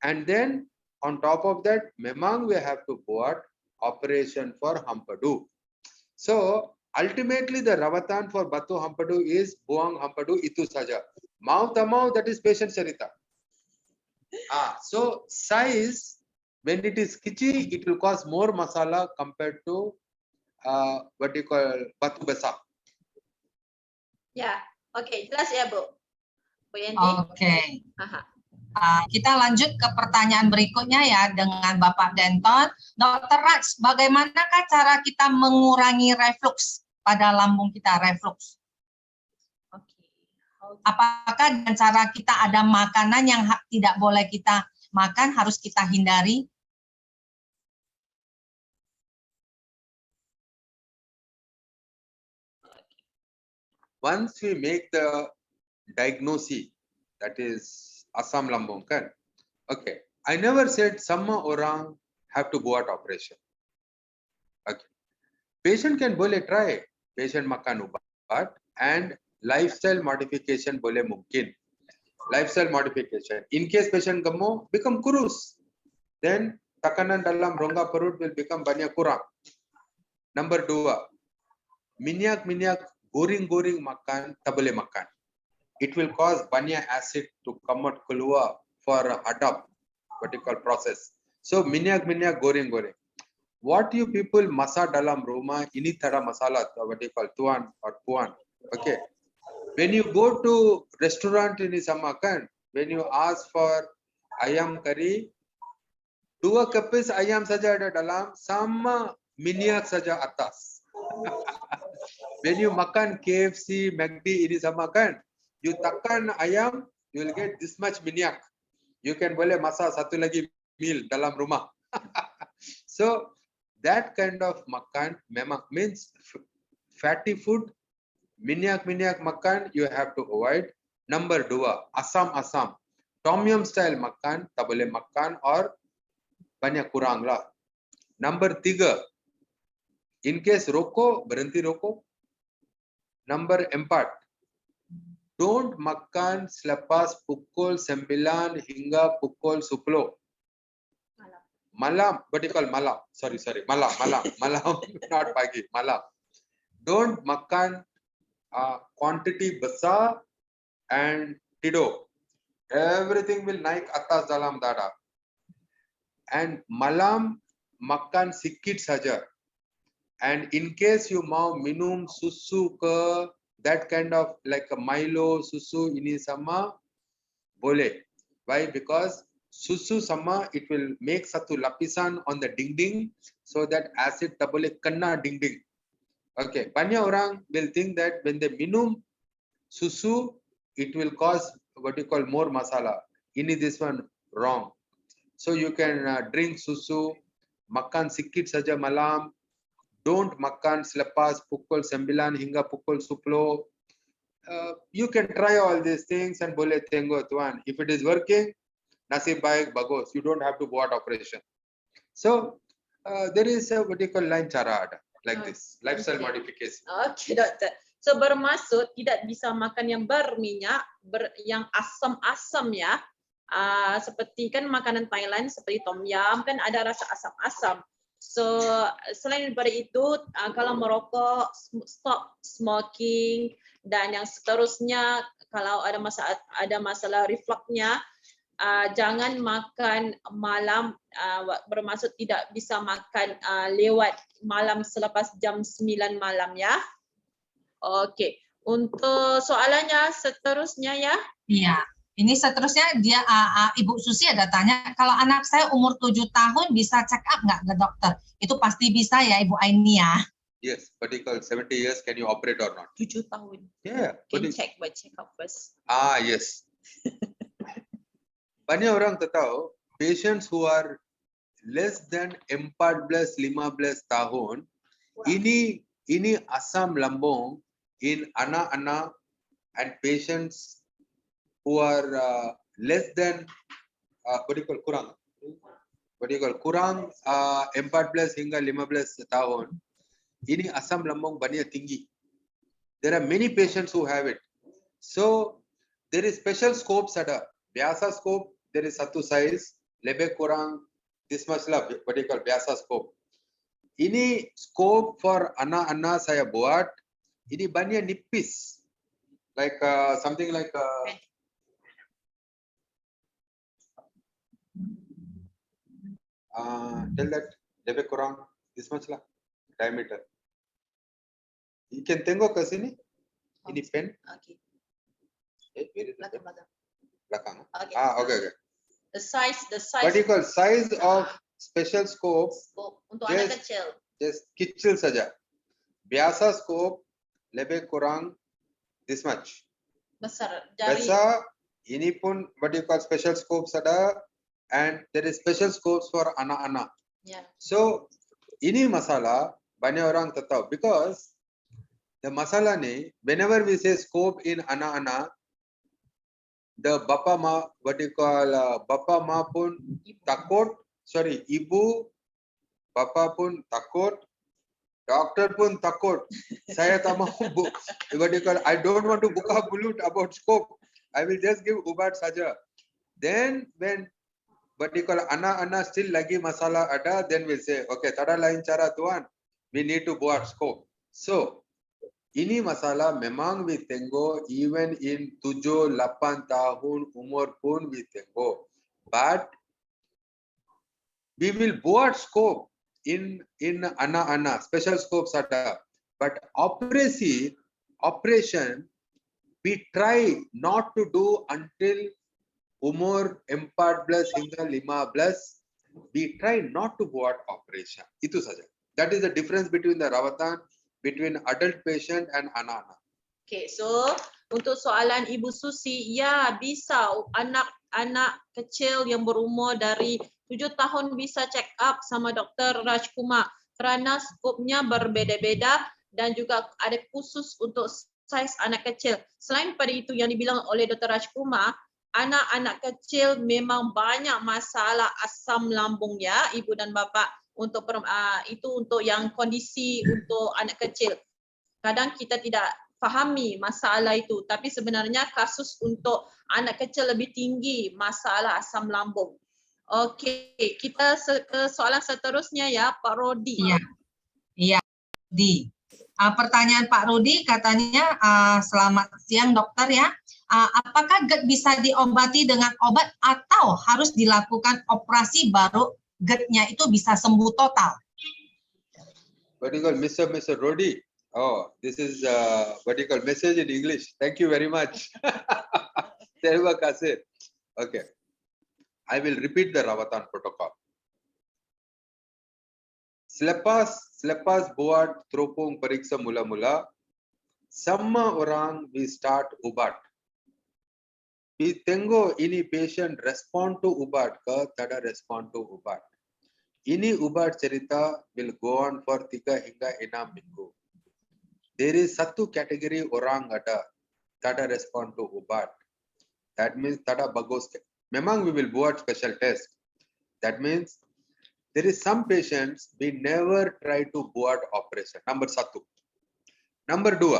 And then on top of that, memang we have to buat operation for Hampadu. So ultimately the rawatan for Batu Hampadu is Buang Hampadu itu saja. Mau tamau, that is patient cerita. So size, when it is kichi, it will cause more masala compared to what you call batu besar. Ya, oke, jelas ya Bu. Bu Yanti. Oke. Aha. Kita lanjut ke pertanyaan berikutnya ya dengan Bapak Denton. Dr. Raj, bagaimanakah cara kita mengurangi reflux pada lambung kita, reflux? Oke. Apakah dengan cara kita ada makanan yang tidak boleh kita makan, harus kita hindari? Once we make the diagnosis, that is asam lambung kan. Okay, I never said semua orang have to buat operation. Okay, patient can boleh try, patient makan ubat and lifestyle modification boleh mungkin. Lifestyle modification. In case patient gemuk, become kurus, then tekanan dalam rongga perut will become banyak kurang. Number 2, minyak goreng makan, tak boleh makan. It will cause banyak acid to come out keluar for hadap, what you call process. So minyak goreng. What you people masak dalam rumah, ini tada masalah, what you call tuan or puan. Okay. When you go to restaurant ini sama kan, when you ask for ayam curry, 2 kepis ayam saja ada dalam, sama minyak saja atas. When you makan KFC, McD ini sama kan, you tekan ayam, you will get this much minyak. You can boleh masak satu lagi meal dalam rumah. So that kind of makan memang means fatty food, minyak makan you have to avoid. Number 2, asam. Tom yum style makan, tak boleh makan or banyak kurang lah. Number 3, in case rokok, berhenti rokok. Number 4, don't makan selepas pukul 9 hingga pukul 10. Malam, what do you call malam? Sorry, malam, not pagi, malam. Don't makan quantity besar and tidur. Everything will naik atas dalam dada. And malam makan sikit saja. And in case you mau minum susu ke, that kind of like a Milo, susu ini sama boleh. Why? Because susu sama, it will make satu lapisan on the dinding so that acid tak boleh kena dinding. Okay, banyak orang will think that when they minum susu, it will cause what you call more masala. Ini this one wrong. So you can drink susu, makan sikit saja malam. Don't makan selepas pukul 9 hingga pukul 10. You can try all these things and boleh tengok tuan. If it is working, nasib baik, bagus. You don't have to buat operation. So there is a what you call lain cara ada like this, lifestyle modification. Oke, dokter. So bermaksud tidak bisa makan yang berminyak, yang asam-asam ya. Seperti kan makanan Thailand seperti tom yum kan ada rasa asam-asam. So selain daripada itu, kalau merokok, stop smoking, dan yang seterusnya kalau ada masalah refluxnya, jangan makan malam, bermaksud tidak bisa makan lewat malam selepas jam 9 malam ya. Oke, untuk soalannya seterusnya ya. Iya. Ini seterusnya dia Ibu Susi ada tanya, kalau anak saya umur 7 tahun bisa check up nggak ke dokter? Itu pasti bisa ya Ibu Aini ya. Yes, particular 70 years, can you operate or not? 7 tahun. Yeah. Can check by check up first. Yes. Banyak orang tak tahu, patients who are less than 14-15 tahun, ini asam lambung in anak-anak and patients who are less than kurang 14 hingga 15 tahun, ini asam lambung banyak tinggi. There are many patients who have it. So there is special scopes ada. Biasa scope, there is satu size, lebih kurang this much lah, what you call biasa scope. Ini scope for anak-anak saya buat. Ini banyak nipis. Like something like tell that lebih kurang this much lah diameter. You can tengok ke sini. Ini pen. Okay. Where is the pen? Belakang. Belakang. Okay. Okay. The size What do you call size of special scope? scope untuk Yes. anak kecil. Just kecil saja. Biasa scope lebih kurang this much. Besar jari. Biasa ini pun what do you call special scopes ada, and there is special scopes for anak-anak. Ya. So ini masalah banyak orang tak tahu because the masalah ni whenever we say scope in anak-anak, the bapa ma what do you call bapa ma pun takut, sorry ibu bapa pun takut, doktor pun takut. Saya tak mau what do you call, I don't want to buka mulut about scope. I will just give ubat saja. Then when what do you call anak-anak still lagi masalah ada, then we'll say okay, tak ada lain cara tuan, we need to buat scope. So ini masalah memang we tengok even in 7-8 tahun umur pun we tengok, but we will buat scope in anak-anak, special scopes ada, but operation we try not to do until umur 14 hingga 15. We try not to buat operation. Itu saja. That is the difference between the rawatan between adult patient and anak-anak. Okay, so untuk soalan Ibu Susi, ya bisa anak-anak kecil yang berumur dari 7 tahun bisa check up sama Dr. Rajkumar kerana skopnya berbeza-beza dan juga ada khusus untuk saiz anak kecil. Selain pada itu yang dibilang oleh Dr. Rajkumar, anak-anak kecil memang banyak masalah asam lambungnya, ibu dan bapa, untuk itu untuk yang kondisi untuk anak kecil. Kadang kita tidak fahami masalah itu, tapi sebenarnya kasus untuk anak kecil lebih tinggi masalah asam lambung. Okey, kita ke soalan seterusnya ya, Pak Rodi. Iya, Di. Pertanyaan Pak Rudi katanya, selamat siang dokter ya. Apakah GERD bisa diobati dengan obat atau harus dilakukan operasi baru GERD-nya itu bisa sembuh total? What do you call Mr. Rodi? Oh, this is what do you call message in English. Thank you very much. Terima kasih. Okay. I will repeat the rawatan protocol. Selepas buat teropong periksa mula-mula, semua orang we start ubat. We tengok ini patient respond to ubat ke tidak respond to ubat. Ini ubat cerita will go on for 3 hingga 6 minggu. There is satu kategori orang ada tidak respond to ubat. That means tidak bagus. Memang we will buat special test. That means there is some patients we never try to buat operation. Number 1. Number 2.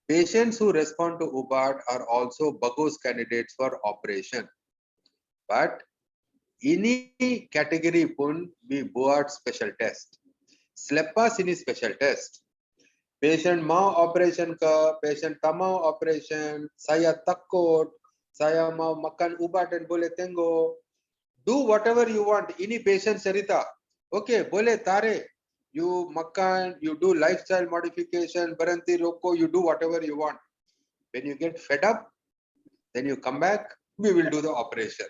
Patients who respond to ubat are also bagus candidates for operation. But ini kategori pun we buat special test. Selepas ini special test, patient mau operation ke, patient tak mau operation, saya takut, saya mau makan ubat dan boleh tengok. Do whatever you want. Ini patient cerita. Okay, boleh tarik. You makan, you do lifestyle modification, berhenti rokok, you do whatever you want. When you get fed up, then you come back, we will do the operation.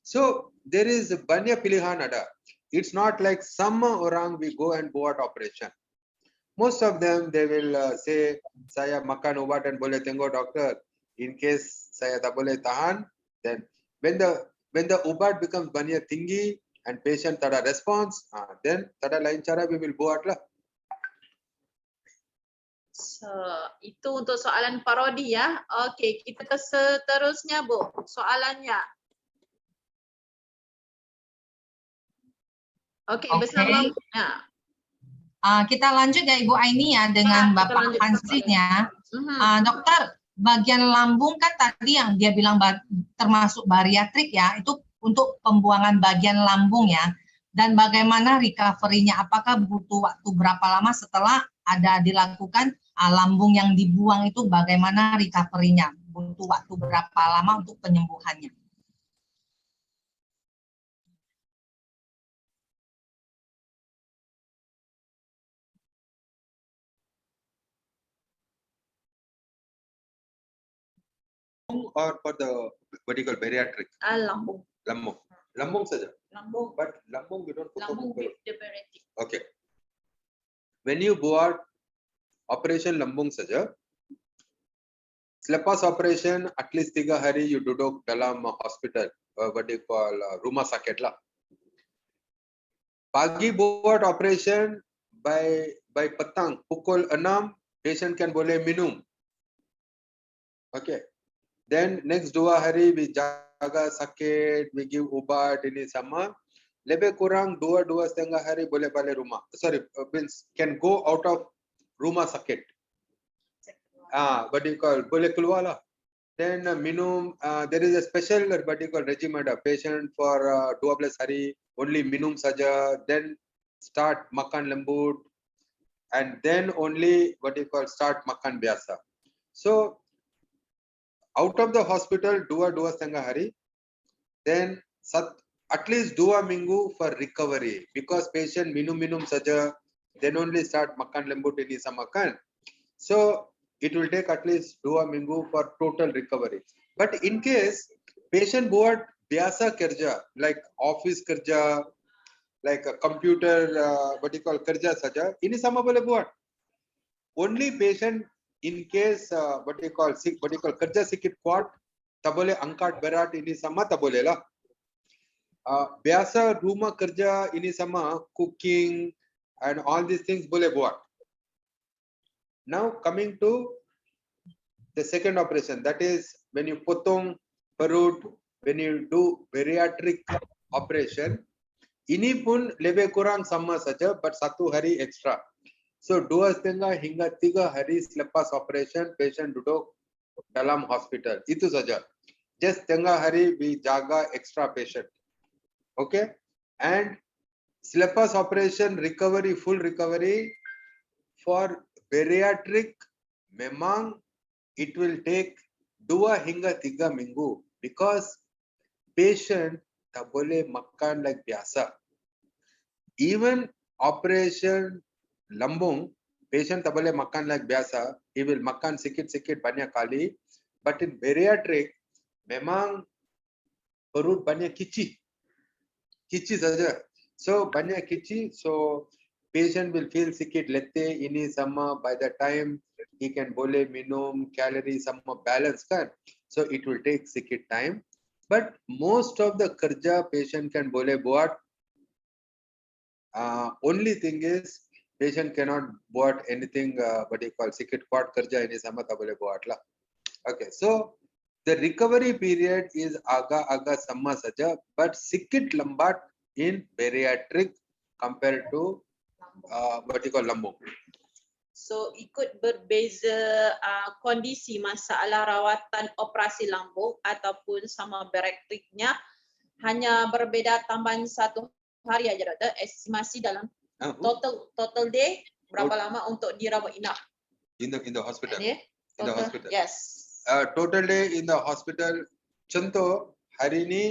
So there is banyak pilihan ada. It's not like some orang we go and buat operation. Most of them they will say, saya makan ubat dan boleh tengok doktor. In case saya tak boleh tahan, then when the ubat becomes banyak tinggi and patient tak ada response, then tak ada lain cara we will buat lah. So, itu untuk soalan Pak Rodi ya. Okey, kita ke seterusnya Bu. Soalannya. Okey, bersama ya. Kita lanjut ya Ibu Aini ya dengan kita Bapak lanjut. Hansrinya. Dokter, bagian lambung kan tadi yang dia bilang termasuk bariatrik ya, itu untuk pembuangan bagian lambung ya. dan bagaimana recovery-nya, apakah butuh waktu berapa lama setelah ada dilakukan lambung yang dibuang itu, bagaimana recovery-nya, butuh waktu berapa lama untuk penyembuhannya. Or for the what do you call bariatric? Lambung. Lambung. Lambung saja. Lambung. But lambung we don't put Lambung on the- with the bariatric. Okay. When you buat operation lambung saja, selepas operation at least 3 hari you duduk dalam hospital, what do you call rumah sakit lah. Pagi buat operation, by petang pukul 6 patient kan boleh minum. Okay. Then next 2 hari we jaga sakit, we give ubat ini sama. Lebih kurang 2-2,5 hari boleh balik rumah. Sorry, means can go out of rumah sakit. What do you call? Boleh keluar lah. Then minum, there is a special what do you call regimen. Patient for 12 hari only minum saja. Then start makan lembut, and then only what do you call start makan biasa. So out of the hospital 2-2,5 hari, then at least 2 minggu for recovery, because patient minum saja, then only start makan lembut ini sama kan. So it will take at least 2 minggu for total recovery. But in case patient buat biasa kerja, like office kerja, like a computer, what you call kerja saja, ini sama boleh buat. Only patient in case what you call kerja sikit kuat, tak boleh angkat berat ini sama, tak boleh lah. Biasa rumah kerja ini sama, cooking and all these things boleh buat. Now coming to the second operation, that is when you potong perut, when you do bariatric operation, ini pun lebih kurang sama saja, but 1 hari extra. So 2,5 hingga 3 hari selepas operation, patient duduk dalam hospital. Itu saja. Just 1/2 hari we jaga extra patient. Okay, and selepas operation recovery, full recovery for bariatric memang it will take 2 hingga 3 minggu, because patient tak boleh makan like biasa. Even operation lambung, patient tak boleh makan like biasa, he will makan sikit-sikit banyak kali, but in bariatric memang perut banyak kici saja. So banyak kici, so patient will feel sikit letih ini sama, by the time he can boleh minum, calorie sama balance kan. So it will take sikit time, but most of the kerja patient can boleh buat. Only thing is patient cannot buat anything what you call sikit kuat kerja ini sama tak boleh buat lah. Okay, so the recovery period is agak-agak sama saja, but sikit lambat in bariatric compared to what you call lambung. So ikut berbeza kondisi masalah rawatan operasi lambung ataupun sama bariatriknya, hanya berbeda tambahan 1 hari aja, dokter. Estimasi dalam total day berapa lama untuk dirawat inap In the hospital. ini? In the hospital. Yes. Total day in the hospital. Contoh hari ini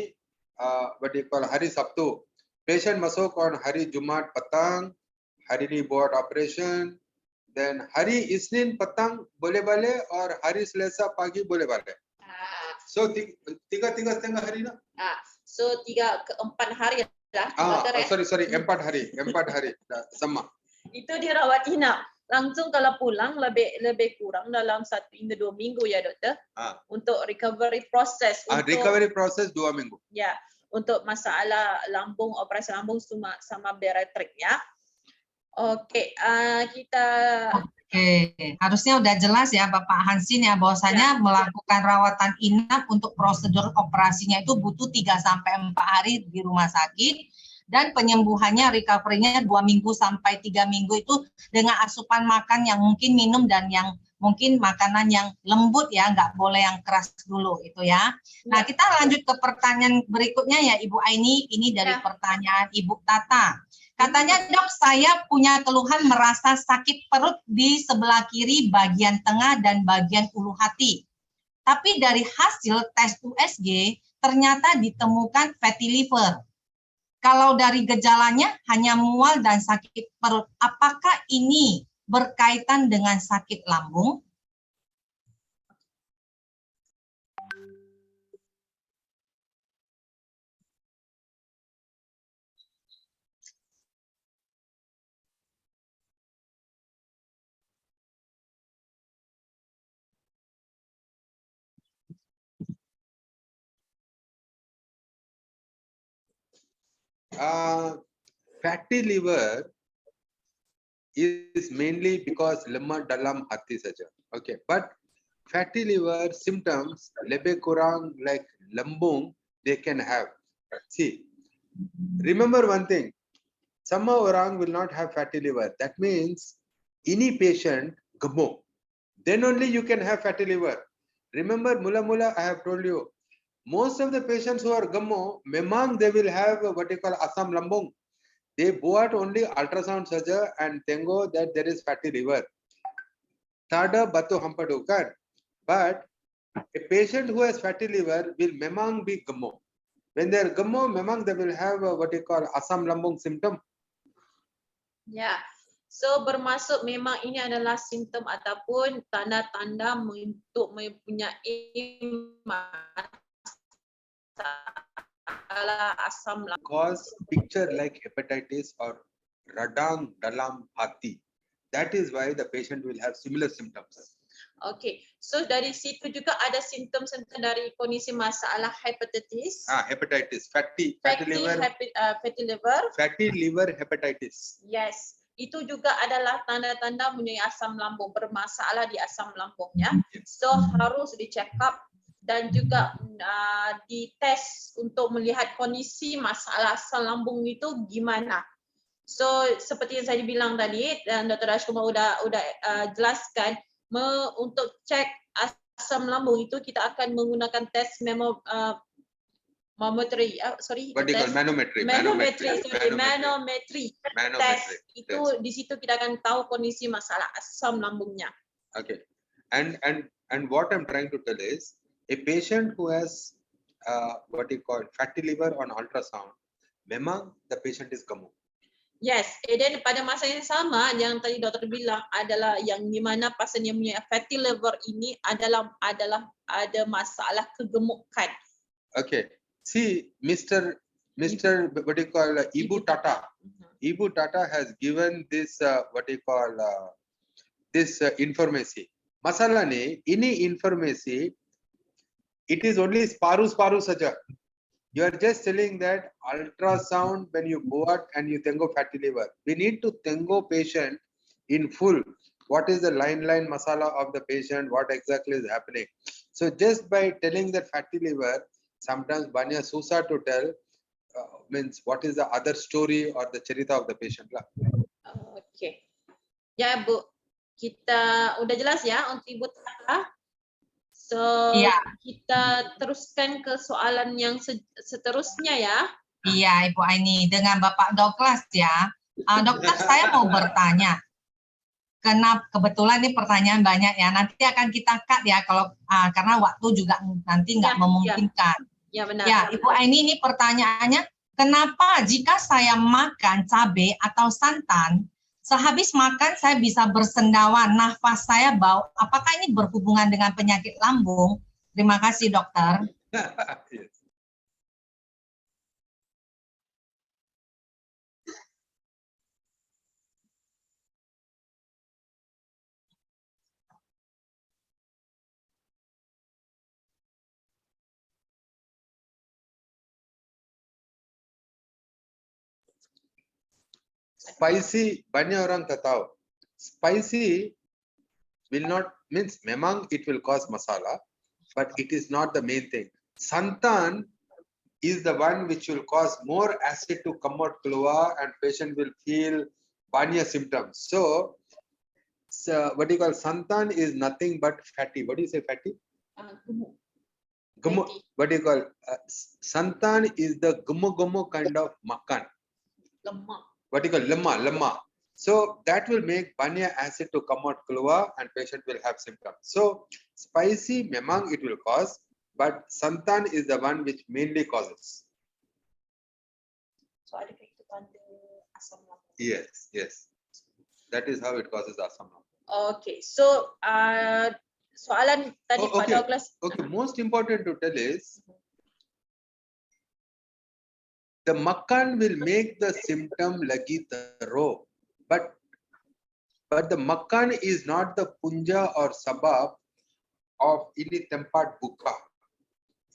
what you call hari Sabtu, patient masuk on hari Jumat petang, hari ini buat operation, then hari Isnin petang boleh balik, or hari Selasa pagi boleh balik. So 3-3,5 hari lah. So 3 ke 4 hari lah, dokter, Sorry 4 hari sama. Itu dirawat inap. Langsung kalau pulang lebih kurang dalam 1 hingga 2 minggu ya, dokter. Untuk recovery process. Recovery process 2 minggu. Ya, untuk masalah lambung, operasi lambung sama bariatriknya. Oke, kita. Oke, harusnya udah jelas ya Bapak Hansin ya, bahwasanya melakukan rawatan inap untuk prosedur operasinya itu butuh 3-4 hari di rumah sakit, dan penyembuhannya, recovery-nya 2 minggu sampai 3 minggu itu dengan asupan makan yang mungkin minum dan yang mungkin makanan yang lembut ya, nggak boleh yang keras dulu itu ya. Nah, kita lanjut ke pertanyaan berikutnya ya Ibu Aini, ini dari pertanyaan Ibu Tata. Katanya, Dok, saya punya keluhan merasa sakit perut di sebelah kiri bagian tengah dan bagian ulu hati. Tapi dari hasil tes USG ternyata ditemukan fatty liver. Kalau dari gejalanya hanya mual dan sakit perut, apakah ini berkaitan dengan sakit lambung? Fatty liver is mainly because lemah dalam hati saja. Okay, but fatty liver symptoms lebih kurang like lambung they can have. See, remember one thing, semua orang will not have fatty liver. That means any patient gemuk, then only you can have fatty liver. Remember, mula-mula I have told you, most of the patients who are gemuk, memang they will have what you call asam lambung. They buat only ultrasound saja and tengok that there is fatty liver. Tada batu hampadu kan. But a patient who has fatty liver will memang be gemuk. When they are gemuk, memang they will have what you call asam lambung symptom. Ya, so bermaksud memang ini adalah simptom ataupun tanda-tanda untuk mempunyai masalah asam lambung. Cause picture like hepatitis or radang dalam hati. That is why the patient will have similar symptoms. Okay, so dari situ juga ada simptom-simptom dari kondisi masalah hepatitis, Hepatitis, fatty liver, fatty liver, hepatitis. yes. Itu juga adalah tanda-tanda mempunyai asam lambung, bermasalah di asam lambungnya. So harus di-check up dan juga dites untuk melihat kondisi masalah asam lambung itu gimana. So seperti yang saya bilang tadi dan Dr. Rajkumar udah jelaskan, untuk cek asam lambung itu kita akan menggunakan tes manometri. Tes itu di situ kita akan tahu kondisi masalah asam lambungnya. Okay, and what I'm trying to tell is a patient who has what you call fatty liver on ultrasound, memang the patient is gemuk. Yes, dan pada masa yang sama yang tadi dokter bilang adalah yang di mana pasien yang punya fatty liver ini adalah ada masalah kegemukan. Okay, see, Mr. what you call Ibu Tata. Ibu Tata has given this what you call this information. Masalah ni, ini informasi, it is only separuh saja. You are just telling that ultrasound when you go out and you tengok fatty liver. We need to tengok patient in full. What is the line masala of the patient? What exactly is happening? So just by telling that fatty liver, sometimes banyak susah to tell. Means what is the other story or the cerita of the patient lah. Okay. Ya Bu, kita udah jelas ya untuk Ibu Tata. So kita teruskan ke soalan yang seterusnya ya. Iya Ibu Aini, dengan Bapak Douglas ya. Dokter, saya mau bertanya. Kenapa kebetulan ini pertanyaan banyak ya. Nanti akan kita cut ya kalau karena waktu juga nanti nggak memungkinkan. Ya benar. Ya Ibu Aini, ini pertanyaannya, kenapa jika saya makan cabai atau santan, sehabis makan saya bisa bersendawa, nafas saya bau. Apakah ini berhubungan dengan penyakit lambung? Terima kasih dokter. Yes. Spicy, banyak orang tak tahu. Spicy will not, means memang it will cause masala, but it is not the main thing. Santan is the one which will cause more acid to come out keluar and patient will feel banyak symptoms. So what do you call santan is nothing but fatty. What do you say fatty? Gemuk. Gumu, Fatty. what do you call santan is the gumu kind of makan. Lemak. What do you call lemma. So that will make banya acid to come out keluar and patient will have symptoms. So spicy memang it will cause, but santan is the one which mainly causes. So adakah itu tanda asam lambung? Yes. That is how it causes asam lambung. Okay, so soalan tadi Oh, Pak okay. Douglas. Okay, most important to tell is the makan will make the symptom lagi teruk, but the makan is not the punja or sabab of ini tempat buka.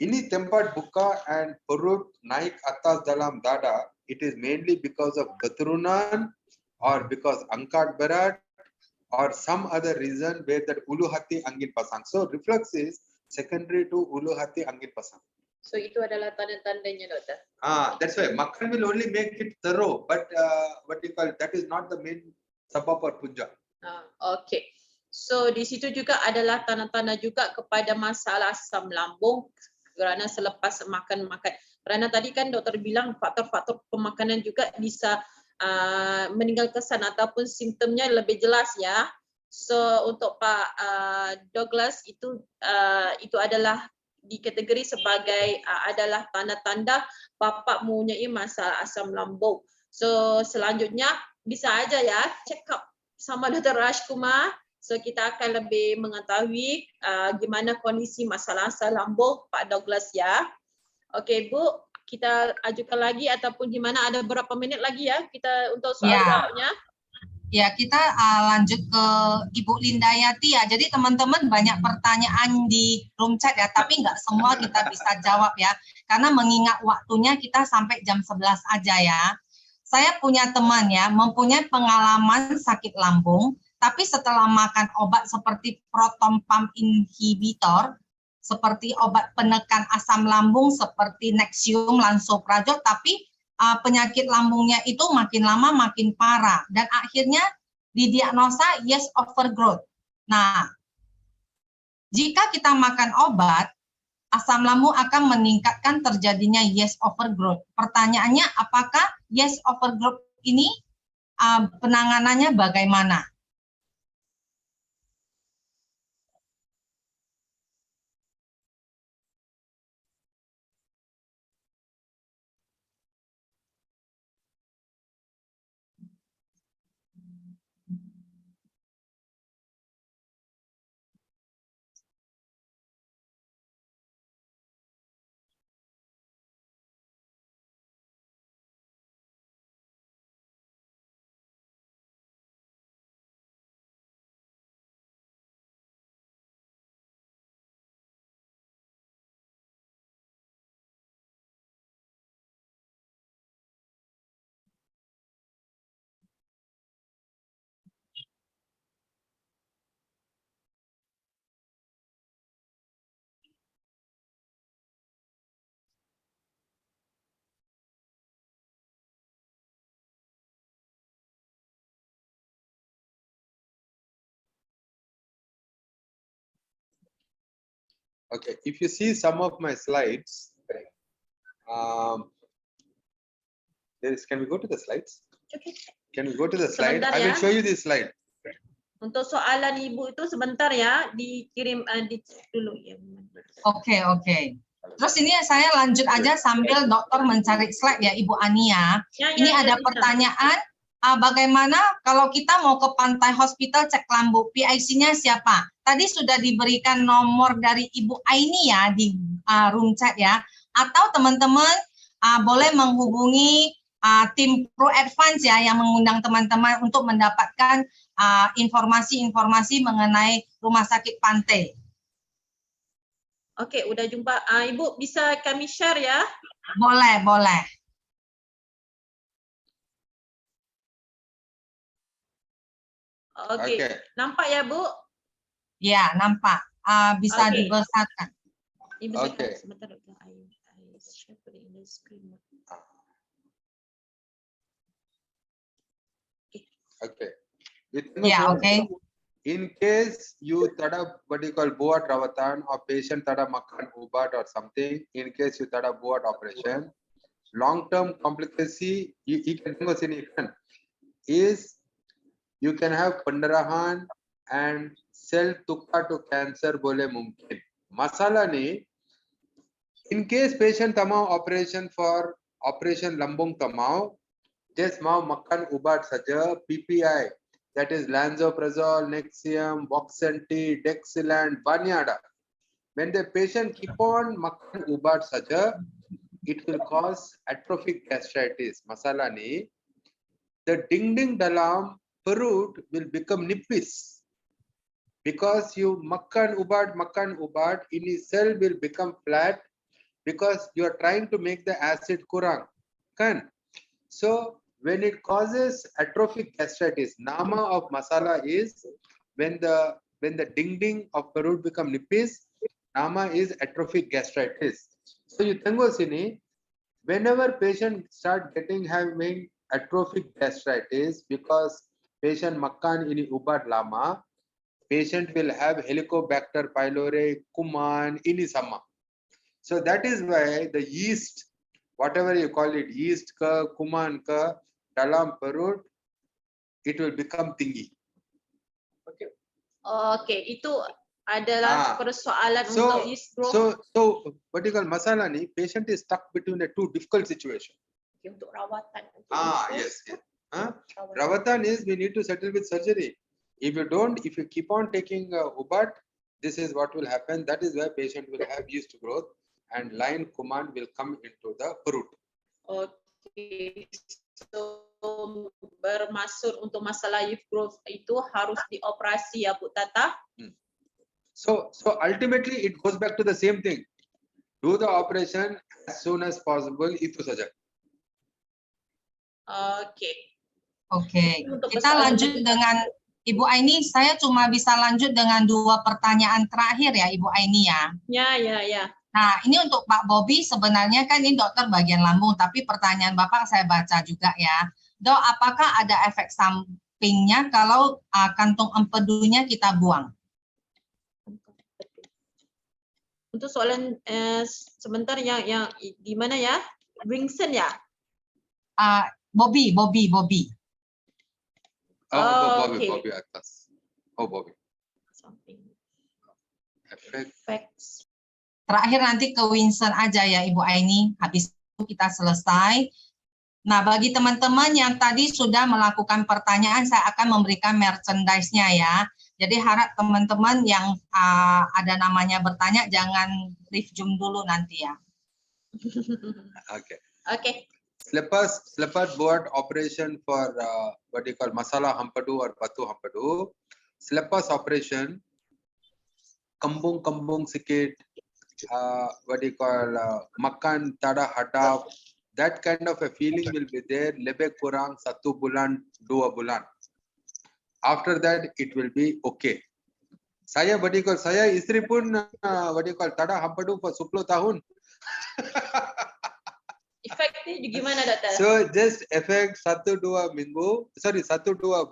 Ini tempat buka and perut naik atas dalam dada, it is mainly because of keturunan or because angkat berat or some other reason where that ulu hati angin pasang. So reflux is secondary to ulu hati angin pasang. So itu adalah tanda-tandanya, doktor. That's why makan will only make it thorough, but what you call that is not the main sabab or punja. Okay. So di situ juga adalah tanda-tanda juga kepada masalah asam lambung kerana selepas makan. Kerana tadi kan doktor bilang faktor-faktor pemakanan juga bisa meninggal kesan ataupun simptomnya lebih jelas ya. So untuk Pak Douglas itu adalah dikategori sebagai adalah tanda-tanda bapa mempunyai masalah asam lambung. So selanjutnya bisa aja ya check up sama Dr. Rajkumar. So kita akan lebih mengetahui gimana kondisi masalah asam lambung Pak Douglas ya. Okey Bu, kita ajukan lagi ataupun gimana, ada berapa minit lagi ya kita untuk soal jawabnya? Ya, kita lanjut ke Ibu Lindayati ya. Jadi teman-teman banyak pertanyaan di room chat ya, tapi nggak semua kita bisa jawab ya. Karena mengingat waktunya kita sampai jam 11 aja ya. Saya punya teman ya, mempunyai pengalaman sakit lambung, tapi setelah makan obat seperti proton pump inhibitor, seperti obat penekan asam lambung seperti Nexium, Lansoprazol, tapi penyakit lambungnya itu makin lama makin parah dan akhirnya didiagnosa yeast overgrowth. Nah, jika kita makan obat, asam lambung akan meningkatkan terjadinya yeast overgrowth. Pertanyaannya, apakah yeast overgrowth ini penanganannya bagaimana? Okay, if you see some of my slides, can we go to the slides? Okay. Can we go to the slide? Sebentar I will ya. show you this slide. Untuk soalan Ibu itu sebentar ya, dikirim dicek dulu ya. Oke. Terus ini saya lanjut aja sambil dokter mencari slide ya Ibu Ania. Ini ada pertanyaan, bagaimana kalau kita mau ke Pantai Hospital cek lambung, PIC-nya siapa? Tadi sudah diberikan nomor dari Ibu Aini ya di room chat ya. Atau teman-teman boleh menghubungi tim Pro Advance ya yang mengundang teman-teman untuk mendapatkan informasi-informasi mengenai Rumah Sakit Pantai. Oke, udah jumpa. Ibu bisa kami share ya? Boleh. Oke. Nampak ya Bu? Ya, nampak. Bisa dibesarkan. Oke. Sebentar. I share in the screen. Okay. Ya, oke. In case you tada what you call buat rawatan or patient tada makan ubat or something, in case you tada buat operation, long-term complication you can tengok sini kan, is you can have pendarahan and cell tukar to cancer boleh mungkin. Masalah ni, in case patient tamau operation for operation lambung tamau, just mau makan ubat saja, PPI, that is lansoprazole, Nexium, Voxenty, Dexilant, banyak ada. When the patient keep on makan ubat saja, it will cause atrophic gastritis. Masalah ni, the dinding dalam perut will become nipis. Because you makan ubat, ini cell will become flat because you are trying to make the acid kurang. Kan? So, when it causes atrophic gastritis, nama of masala is when the dinding of perut become nipis, nama is atrophic gastritis. So you tengok sini, whenever patient start having atrophic gastritis because patient makan ini ubat lama, patient will have Helicobacter pylori, kuman, ini sama. So that is why the yeast, whatever you call it, yeast ka, kuman ka, dalam perut, it will become tinggi. Okay. Okay, itu adalah persoalan untuk yeast growth. So what you call masalah ni, patient is stuck between the two difficult situation. Okay, untuk rawatan. Yes. Rawatan is we need to settle with surgery. If you keep on taking ubat, this is what will happen. That is why patient will have yeast growth and line kuman will come into the perut. Okay, so bermaksud untuk masalah yeast growth itu harus dioperasi ya Bu Tata. So ultimately it goes back to the same thing. Do the operation as soon as possible, itu saja. Okay. Kita lanjut dengan Ibu Aini. Saya cuma bisa lanjut dengan 2 pertanyaan terakhir ya Ibu Aini ya. Ya. Nah, ini untuk Pak Bobby, sebenarnya kan ini dokter bagian lambung, tapi pertanyaan Bapak saya baca juga ya. Dok, apakah ada efek sampingnya kalau kantung empedunya kita buang? Untuk soalan sebentar yang di mana ya? Vincent ya? Bobby. Bobby atas. Bobby. Effects. Terakhir nanti ke Winston aja ya Ibu Aini, habis itu kita selesai. Nah, bagi teman-teman yang tadi sudah melakukan pertanyaan, saya akan memberikan merchandise-nya ya. Jadi harap teman-teman yang ada namanya bertanya, jangan leave Zoom dulu nanti ya. Okay. Selepas buat operation for what you call masalah hampadu or batu hampadu, selepas operation, kembung sikit, what you call makan tada hadap, that kind of a feeling will be there, lebih kurang 1 bulan, 2 bulan. After that, it will be okay. Saya istri pun tada hampadu for 10 tahun. Efeknya gimana dokter? So just efek 1-2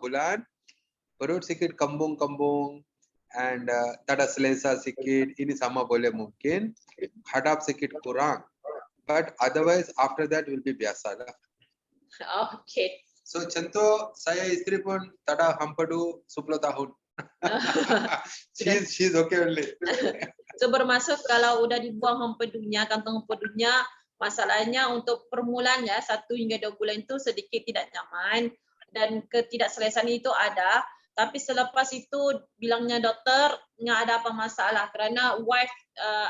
bulan, perut sikit kembung and tada selesa sikit, ini sama boleh mungkin, hadap sikit kurang. But otherwise after that will be biasa lah. Okay. So contoh saya istri pun tada hampadu 10 tahun. she's okay only. So bermaksud kalau udah dibuang empedunya, kantong empedunya, masalahnya untuk permulaan ya 1 hingga 2 bulan itu sedikit tidak nyaman dan ketidakselesaan itu ada. Tapi selepas itu bilangnya dokter nggak ada apa masalah kerana wife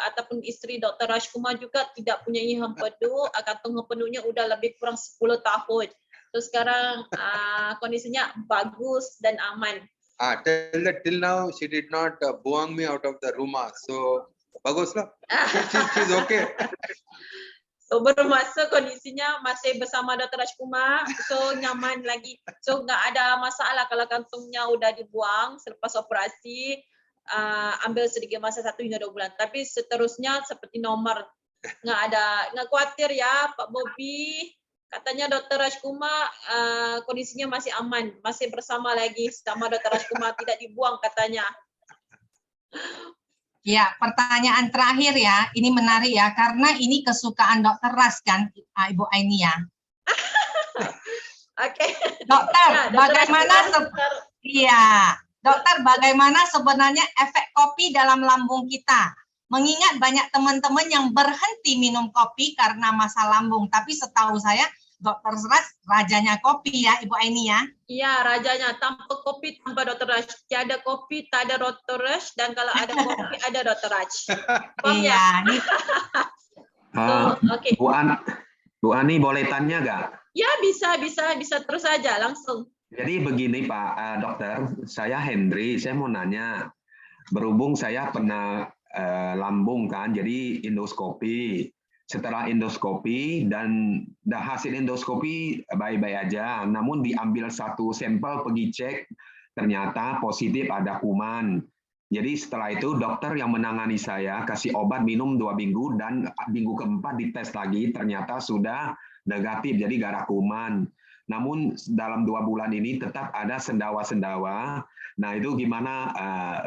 ataupun isteri Dr. Rajkumar juga tidak punya empedu, kantong empedunya udah lebih kurang 10 tahun. Terus sekarang kondisinya bagus dan aman. Till now she did not buang me out of the rumah, so bagus lah. She's okay. So bermaksud kondisinya masih bersama Dr. Rajkumar, so nyaman lagi. So nggak ada masalah kalau kantungnya udah dibuang selepas operasi, ambil sedikit masa 1 hingga 2 bulan. Tapi seterusnya seperti nomor, nggak khawatir ya Pak Bobby, Katanya Dr. Rajkumar kondisinya masih aman, masih bersama lagi sama Dr. Rajkumar, tidak dibuang katanya. Ya, pertanyaan terakhir ya, ini menarik ya, karena ini kesukaan Dokter Ras kan, Ibu Aini ya. Oke. Dokter, Ya, Dr. bagaimana Rajkumar, iya, Dokter, bagaimana sebenarnya efek kopi dalam lambung kita? Mengingat banyak teman-teman yang berhenti minum kopi karena masa lambung, tapi setahu saya Dokter Ras rajanya kopi ya, Ibu Aini ya. Iya, rajanya tanpa kopi, tanpa Dr. Raj. Tiada kopi, tak ada Dr. Raj, dan kalau ada kopi, ada Dr. Raj. Paham ya? Iya, ini Oke. Bu Ani boleh tanya nggak? Ya, bisa terus saja langsung. Jadi begini Pak Dokter, saya Hendri, saya mau nanya. Berhubung saya pernah lambung kan, jadi endoskopi. Setelah endoskopi dan hasil endoskopi baik-baik aja, namun diambil satu sampel pergi cek, ternyata positif ada kuman. Jadi setelah itu dokter yang menangani saya kasih obat minum 2 minggu dan minggu keempat dites lagi, ternyata sudah negatif, jadi gak ada kuman. Namun dalam 2 bulan ini tetap ada sendawa-sendawa. Nah itu gimana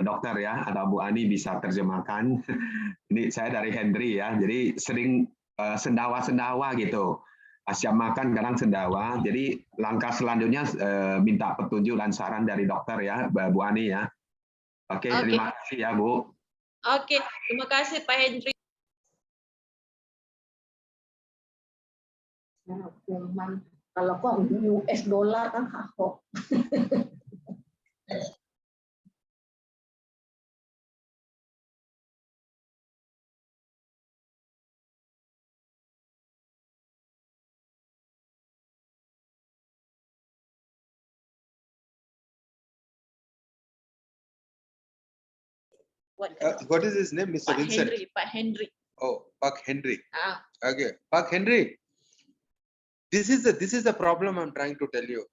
dokter ya, atau Bu Ani bisa terjemahkan. Ini saya dari Hendri ya, jadi sering sendawa-sendawa gitu. Siap makan kadang sendawa. Jadi langkah selanjutnya minta petunjuk dan saran dari dokter ya, Bu Ani ya. Oke, terima kasih ya Bu. Oke, terima kasih Pak Hendri. Kuman kalau kok US dollar kan Ahok. What is his name, Mr. Pak Vincent? Hendri, Pak Hendri. Oh, Pak Henry. Ah, Okay, Pak Henry. This is the problem I'm trying to tell you.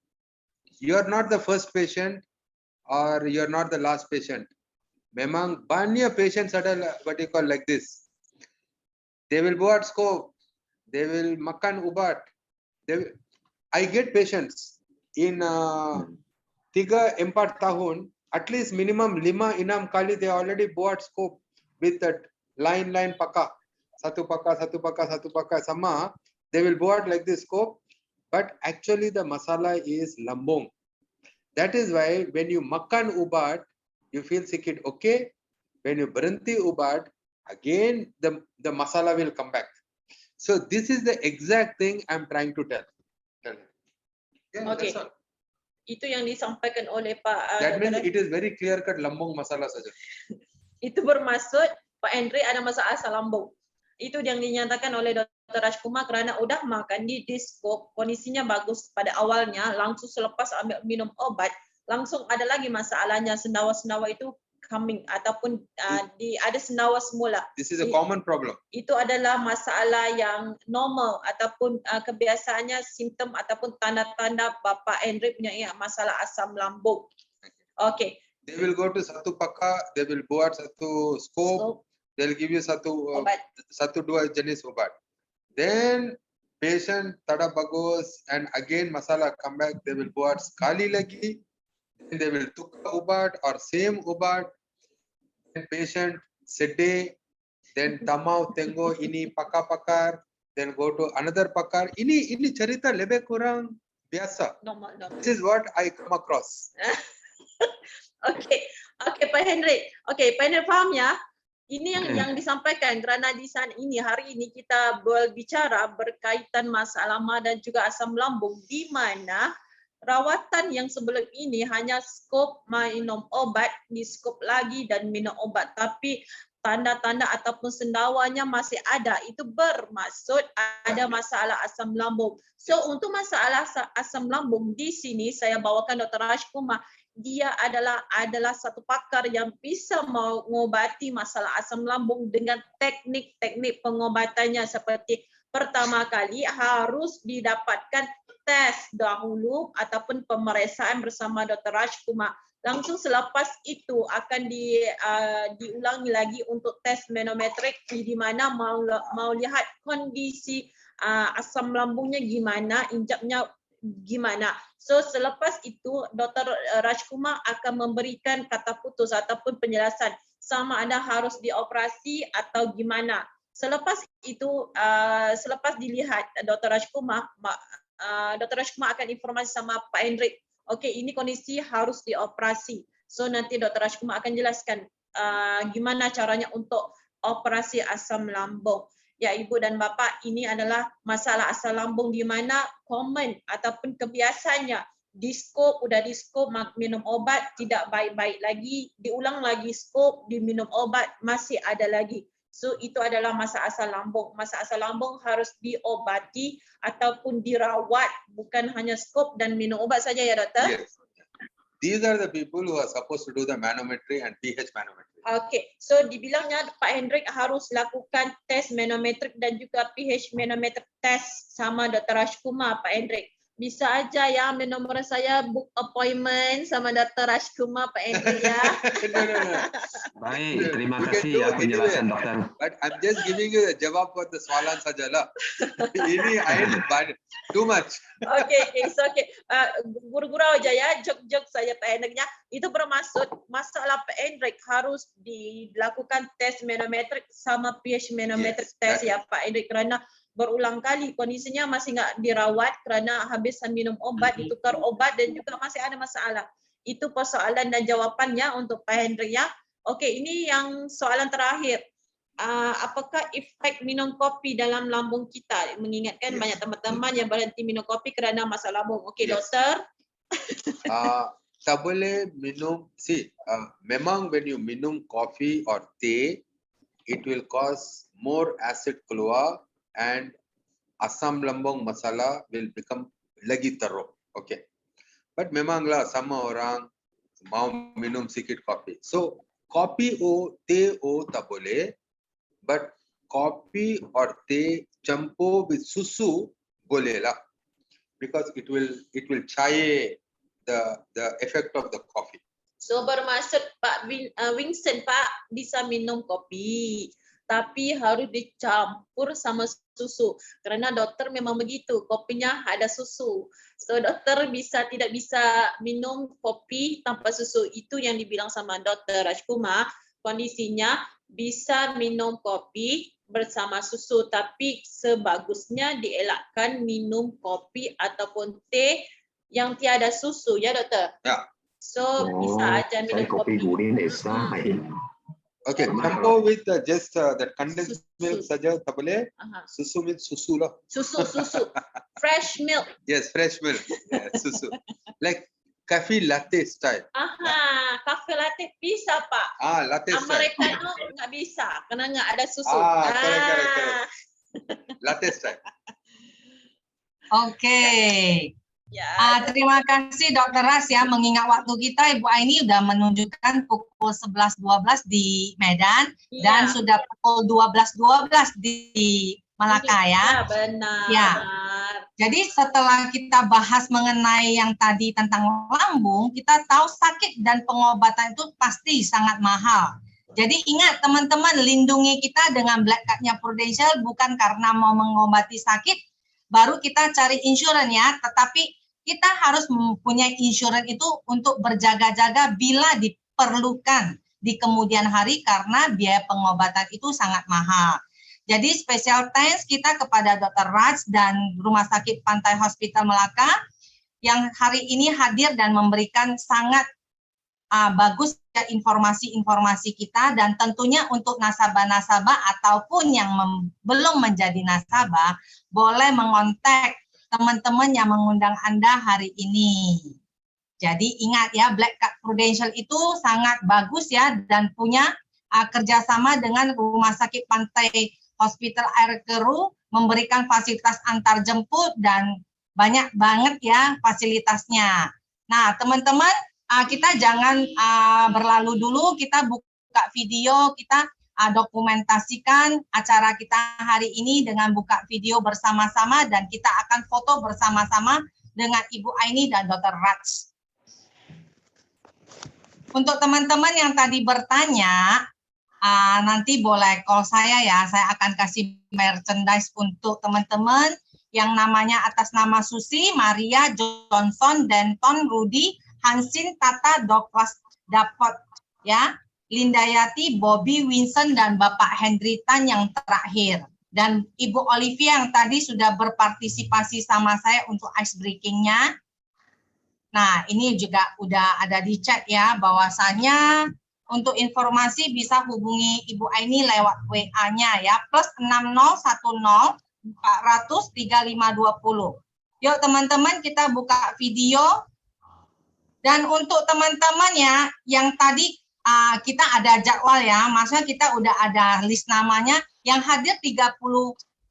You are not the first patient, or you are not the last patient. Memang banyak patients ada what you call like this. They will go at scope. They will makan ubat. I get patients in 3-4 tahun. At least minimum 5-6 kali they already bought scope with that line paka. Satu paka sama. They will bought like this scope, but actually the masala is lambung. That is why when you makan ubat, you feel sick, okay. When you berhenti ubat, again the masala will come back. So this is the exact thing I'm trying to tell. Yeah, Okay. that's all. itu yang disampaikan oleh Pak. That means it is very clear cut lambung masala saja. Itu bermaksud Pak Hendri ada masalah asam lambung. Itu yang dinyatakan oleh Dr. Rajkumar karena udah makan di diskop, kondisinya bagus pada awalnya, langsung selepas ambil minum obat, langsung ada lagi masalahnya, sendawa-sendawa itu coming ataupun ada sendawa semula. This is a common problem. Itu adalah masalah yang normal ataupun kebiasaannya simptom ataupun tanda-tanda Bapak Hendri punya masalah asam lambung. Okay. They will go to satu paka, they will buat satu scope, they'll give you satu dua jenis obat. Then patient tada bagus and again masala come back, they will buat sekali lagi, then they will tukar ubat or same ubat. Then patient sedih, then tamau tenggo ini pakar, then go to another pakar. Ini cerita lebih kurang biasa. Normal. This is what I come across. Okay, Pak Hendri. Okay, Pak Hendri faham ya? Ini yang disampaikan kerana di sana ini hari ini kita berbicara berkaitan masalah ma dan juga asam lambung, di mana rawatan yang sebelum ini hanya skop minum obat, di skop lagi dan minum obat, tapi tanda-tanda ataupun sendawanya masih ada. Itu bermaksud ada masalah asam lambung. So untuk masalah asam lambung di sini saya bawakan Dr. Rajkumar. Dia adalah satu pakar yang bisa mengobati masalah asam lambung dengan teknik-teknik pengobatannya, seperti pertama kali harus didapatkan tes dahulu ataupun pemeriksaan bersama Dr. Rajkumar. Langsung selepas itu akan diulangi lagi untuk tes manometrik, di mana mau lihat kondisi asam lambungnya gimana, injapnya gimana. So selepas itu Dr. Rajkumar akan memberikan kata putus ataupun penjelasan sama ada harus dioperasi atau gimana. Selepas itu, selepas dilihat Dr. Rajkumar, Dr. Rajkumar akan informasi sama Pak Hendrik. Okey, ini kondisi harus dioperasi. So nanti Dr. Rajkumar akan jelaskan gimana caranya untuk operasi asam lambung. Ya Ibu dan Bapa, ini adalah masalah asam lambung di mana common ataupun kebiasaannya diskop, udah diskop minum obat tidak baik-baik lagi, diulang lagi skop, diminum obat masih ada lagi. So itu adalah masa asam lambung. Masa asam lambung harus diobati ataupun dirawat, bukan hanya skop dan minum obat saja ya doktor. Yes. These are the people who are supposed to do the manometry and pH manometry. Okay, so dibilangnya Pak Hendrik harus lakukan tes manometrik dan juga pH manometrik test sama Dr. Rajkumar, Pak Hendrik. Bisa aja ya nomor saya book appointment sama Dr. Rajkumar, Pak Hendrik ya. No. Baik, terima You can kasih do ya penjelasan anyway. dokter. But I'm just giving you the jawab for the swalan saja lah. Ini I bad too much. Okay, it's okay. Gurau-gurau aja ya, jok-jok saya Pak Hendriknya. Itu bermaksud masalah Pak Hendrik harus dilakukan tes manometrik sama pH manometrik Yes, test ya Pak Hendrik, kerana berulang kali kondisinya masih nggak dirawat kerana habisan minum obat, ditukar obat dan juga masih ada masalah. Itu persoalan dan jawapannya untuk Pak Hendrik ya. Okey, ini yang soalan terakhir. Apakah efek minum kopi dalam lambung kita? Mengingatkan banyak teman-teman yang berhenti minum kopi kerana masalah lambung. Okey, doktor. Tak boleh minum. See, memang when you minum coffee or tea, it will cause more acid keluar and asam lambung masalah will become lagi teruk. Okay. But memanglah sama orang mau minum sikit kopi. So kopi teh tak boleh. But coffee or tea campur with susu boleh lah, because it will cair the effect of the coffee. So bermaksud Pak Winston, Pak bisa minum kopi, tapi harus dicampur sama susu. Kerana doktor memang begitu, kopinya ada susu. So doktor tidak bisa minum kopi tanpa susu. Itu yang dibilang sama Dr. Rajkumar. Kondisinya bisa minum kopi bersama susu, tapi sebagusnya dielakkan minum kopi ataupun teh yang tiada susu ya doktor. Ya. So bisa aja minum kopi gurin esa. Okay, campur with just that condensed milk saja tak boleh. Susu means susu lah. Susu. Fresh milk. Yes, fresh milk. Yeah, susu. Like coffee latte style. Cafe latte bisa Pak. Latte style. Americano nggak bisa, karena nggak ada susu. Correct. Latte style. Oke. Ya. Terima kasih Dr. Ras ya, mengingat waktu kita Ibu Aini sudah menunjukkan pukul 11.12 di Medan dan sudah pukul 12.12 di Malaka ya. Ya, benar. Ya. Jadi setelah kita bahas mengenai yang tadi tentang lambung, kita tahu sakit dan pengobatan itu pasti sangat mahal. Jadi ingat teman-teman, lindungi kita dengan Black Card-nya Prudential bukan karena mau mengobati sakit, baru kita cari insurans ya, tetapi kita harus mempunyai insurans itu untuk berjaga-jaga bila diperlukan di kemudian hari karena biaya pengobatan itu sangat mahal. Jadi special thanks kita kepada Dr. Raj dan Rumah Sakit Pantai Hospital Melaka yang hari ini hadir dan memberikan sangat bagus informasi-informasi kita, dan tentunya untuk nasabah-nasabah ataupun yang belum menjadi nasabah boleh mengontak teman-teman yang mengundang Anda hari ini. Jadi ingat ya, Black Card Prudential itu sangat bagus ya dan punya kerjasama dengan Rumah Sakit Pantai Hospital Air Keruh, memberikan fasilitas antar jemput dan banyak banget ya fasilitasnya. Nah teman-teman, kita jangan berlalu dulu, kita buka video, kita dokumentasikan acara kita hari ini dengan buka video bersama-sama dan kita akan foto bersama-sama dengan Ibu Aini dan Dr. Raj. Untuk teman-teman yang tadi bertanya, nanti boleh call saya ya, saya akan kasih merchandise untuk teman-teman yang namanya atas nama Susi, Maria, Johnson, Denton, Rudy, Hansin, Tata, Douglas dapat ya, Lindayati, Bobby, Winston, dan Bapak Hendry Tan yang terakhir. Dan Ibu Olivia yang tadi sudah berpartisipasi sama saya untuk ice breaking-nya. Nah, ini juga udah ada di chat ya, bahwasannya untuk informasi bisa hubungi Ibu Aini lewat WA-nya ya, plus 6010 400 3520. Yuk teman-teman, kita buka video. Dan untuk teman-teman ya, yang tadi kita ada jadwal ya, maksudnya kita udah ada list namanya, yang hadir 30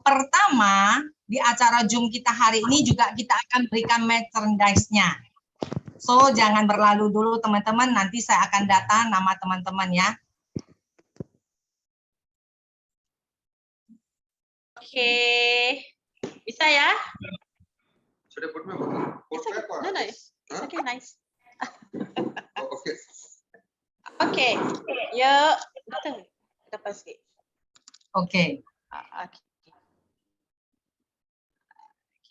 pertama di acara Zoom kita hari ini juga kita akan berikan merchandise-nya. So, jangan berlalu dulu teman-teman, nanti saya akan data nama teman-teman ya. Oke, bisa ya? Should I put my It's okay. No, no, it's okay, nice. Okay. Oke, ya, betul. Kita pasti. Oke. Okay.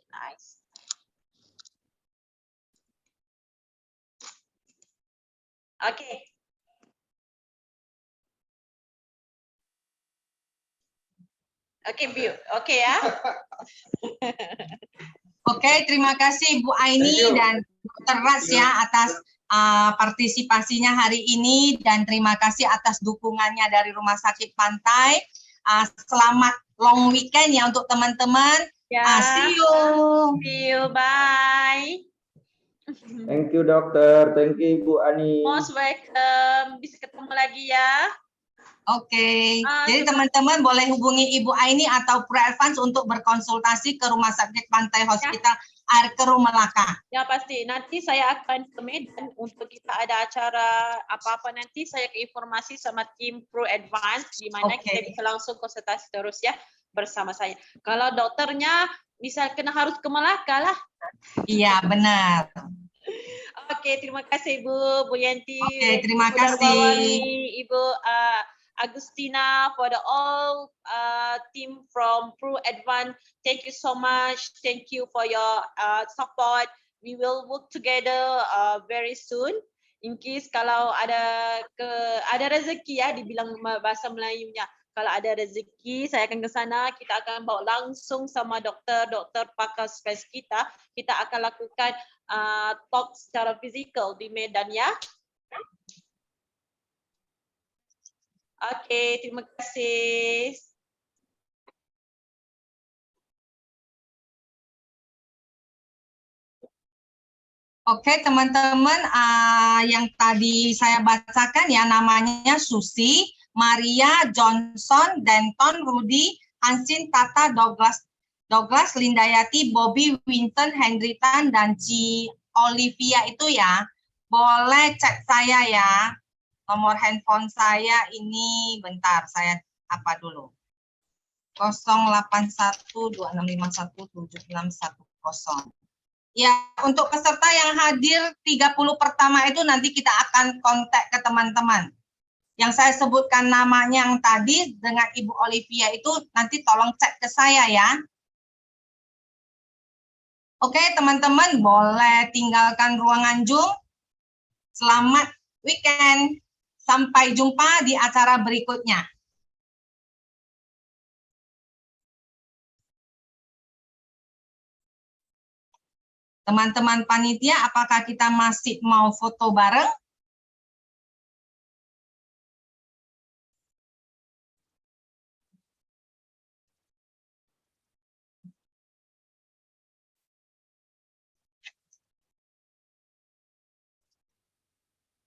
Nice. Oke. Oke, view. Oke ya. Oke, terima kasih Bu Aini dan Dr. Ras ya atas partisipasinya hari ini, dan terima kasih atas dukungannya dari Rumah Sakit Pantai. Selamat long weekend ya untuk teman-teman. Ya. See you. See you. Bye. Thank you dokter, thank you Ibu Ani. Most welcome. Bisa ketemu lagi ya. Oke, jadi teman-teman boleh hubungi Ibu Aini atau Pre-Advance untuk berkonsultasi ke Rumah Sakit Pantai Hospital Air Kerum Melaka. Ya pasti, nanti saya akan ke Medan untuk kita ada acara apa-apa nanti saya ke informasi sama tim Pre-Advance di mana kita bisa langsung konsultasi terus ya bersama saya. Kalau dokternya bisa harus ke Melaka lah. Iya, benar. Oke, terima kasih Bu Yanti. Oke, terima Ibu kasih. Darbawani, Ibu Agustina, for the all team from Pro Advance. Thank you so much. Thank you for your support. We will work together very soon. In case kalau ada rezeki ya, dibilang bahasa Melayunya. Kalau ada rezeki, saya akan ke sana. Kita akan bawa langsung sama dokter pakar spes kita. Kita akan lakukan talk secara fizikal di Medan ya. Oke, terima kasih. Oke, teman-teman, yang tadi saya bacakan ya namanya Susi, Maria, Johnson, Denton, Rudy, Hansin, Tata, Douglas, Lindayati, Bobby, Winston, Hendry Tan, dan Ci Olivia itu ya. Boleh cek saya ya. Nomor handphone saya ini, bentar, saya apa dulu. 081265176110. Ya, untuk peserta yang hadir 30 pertama itu nanti kita akan kontak ke teman-teman. Yang saya sebutkan namanya yang tadi dengan Ibu Olivia itu nanti tolong cek ke saya ya. Oke, teman-teman boleh tinggalkan ruangan Zoom. Selamat weekend. Sampai jumpa di acara berikutnya. Teman-teman panitia, apakah kita masih mau foto bareng?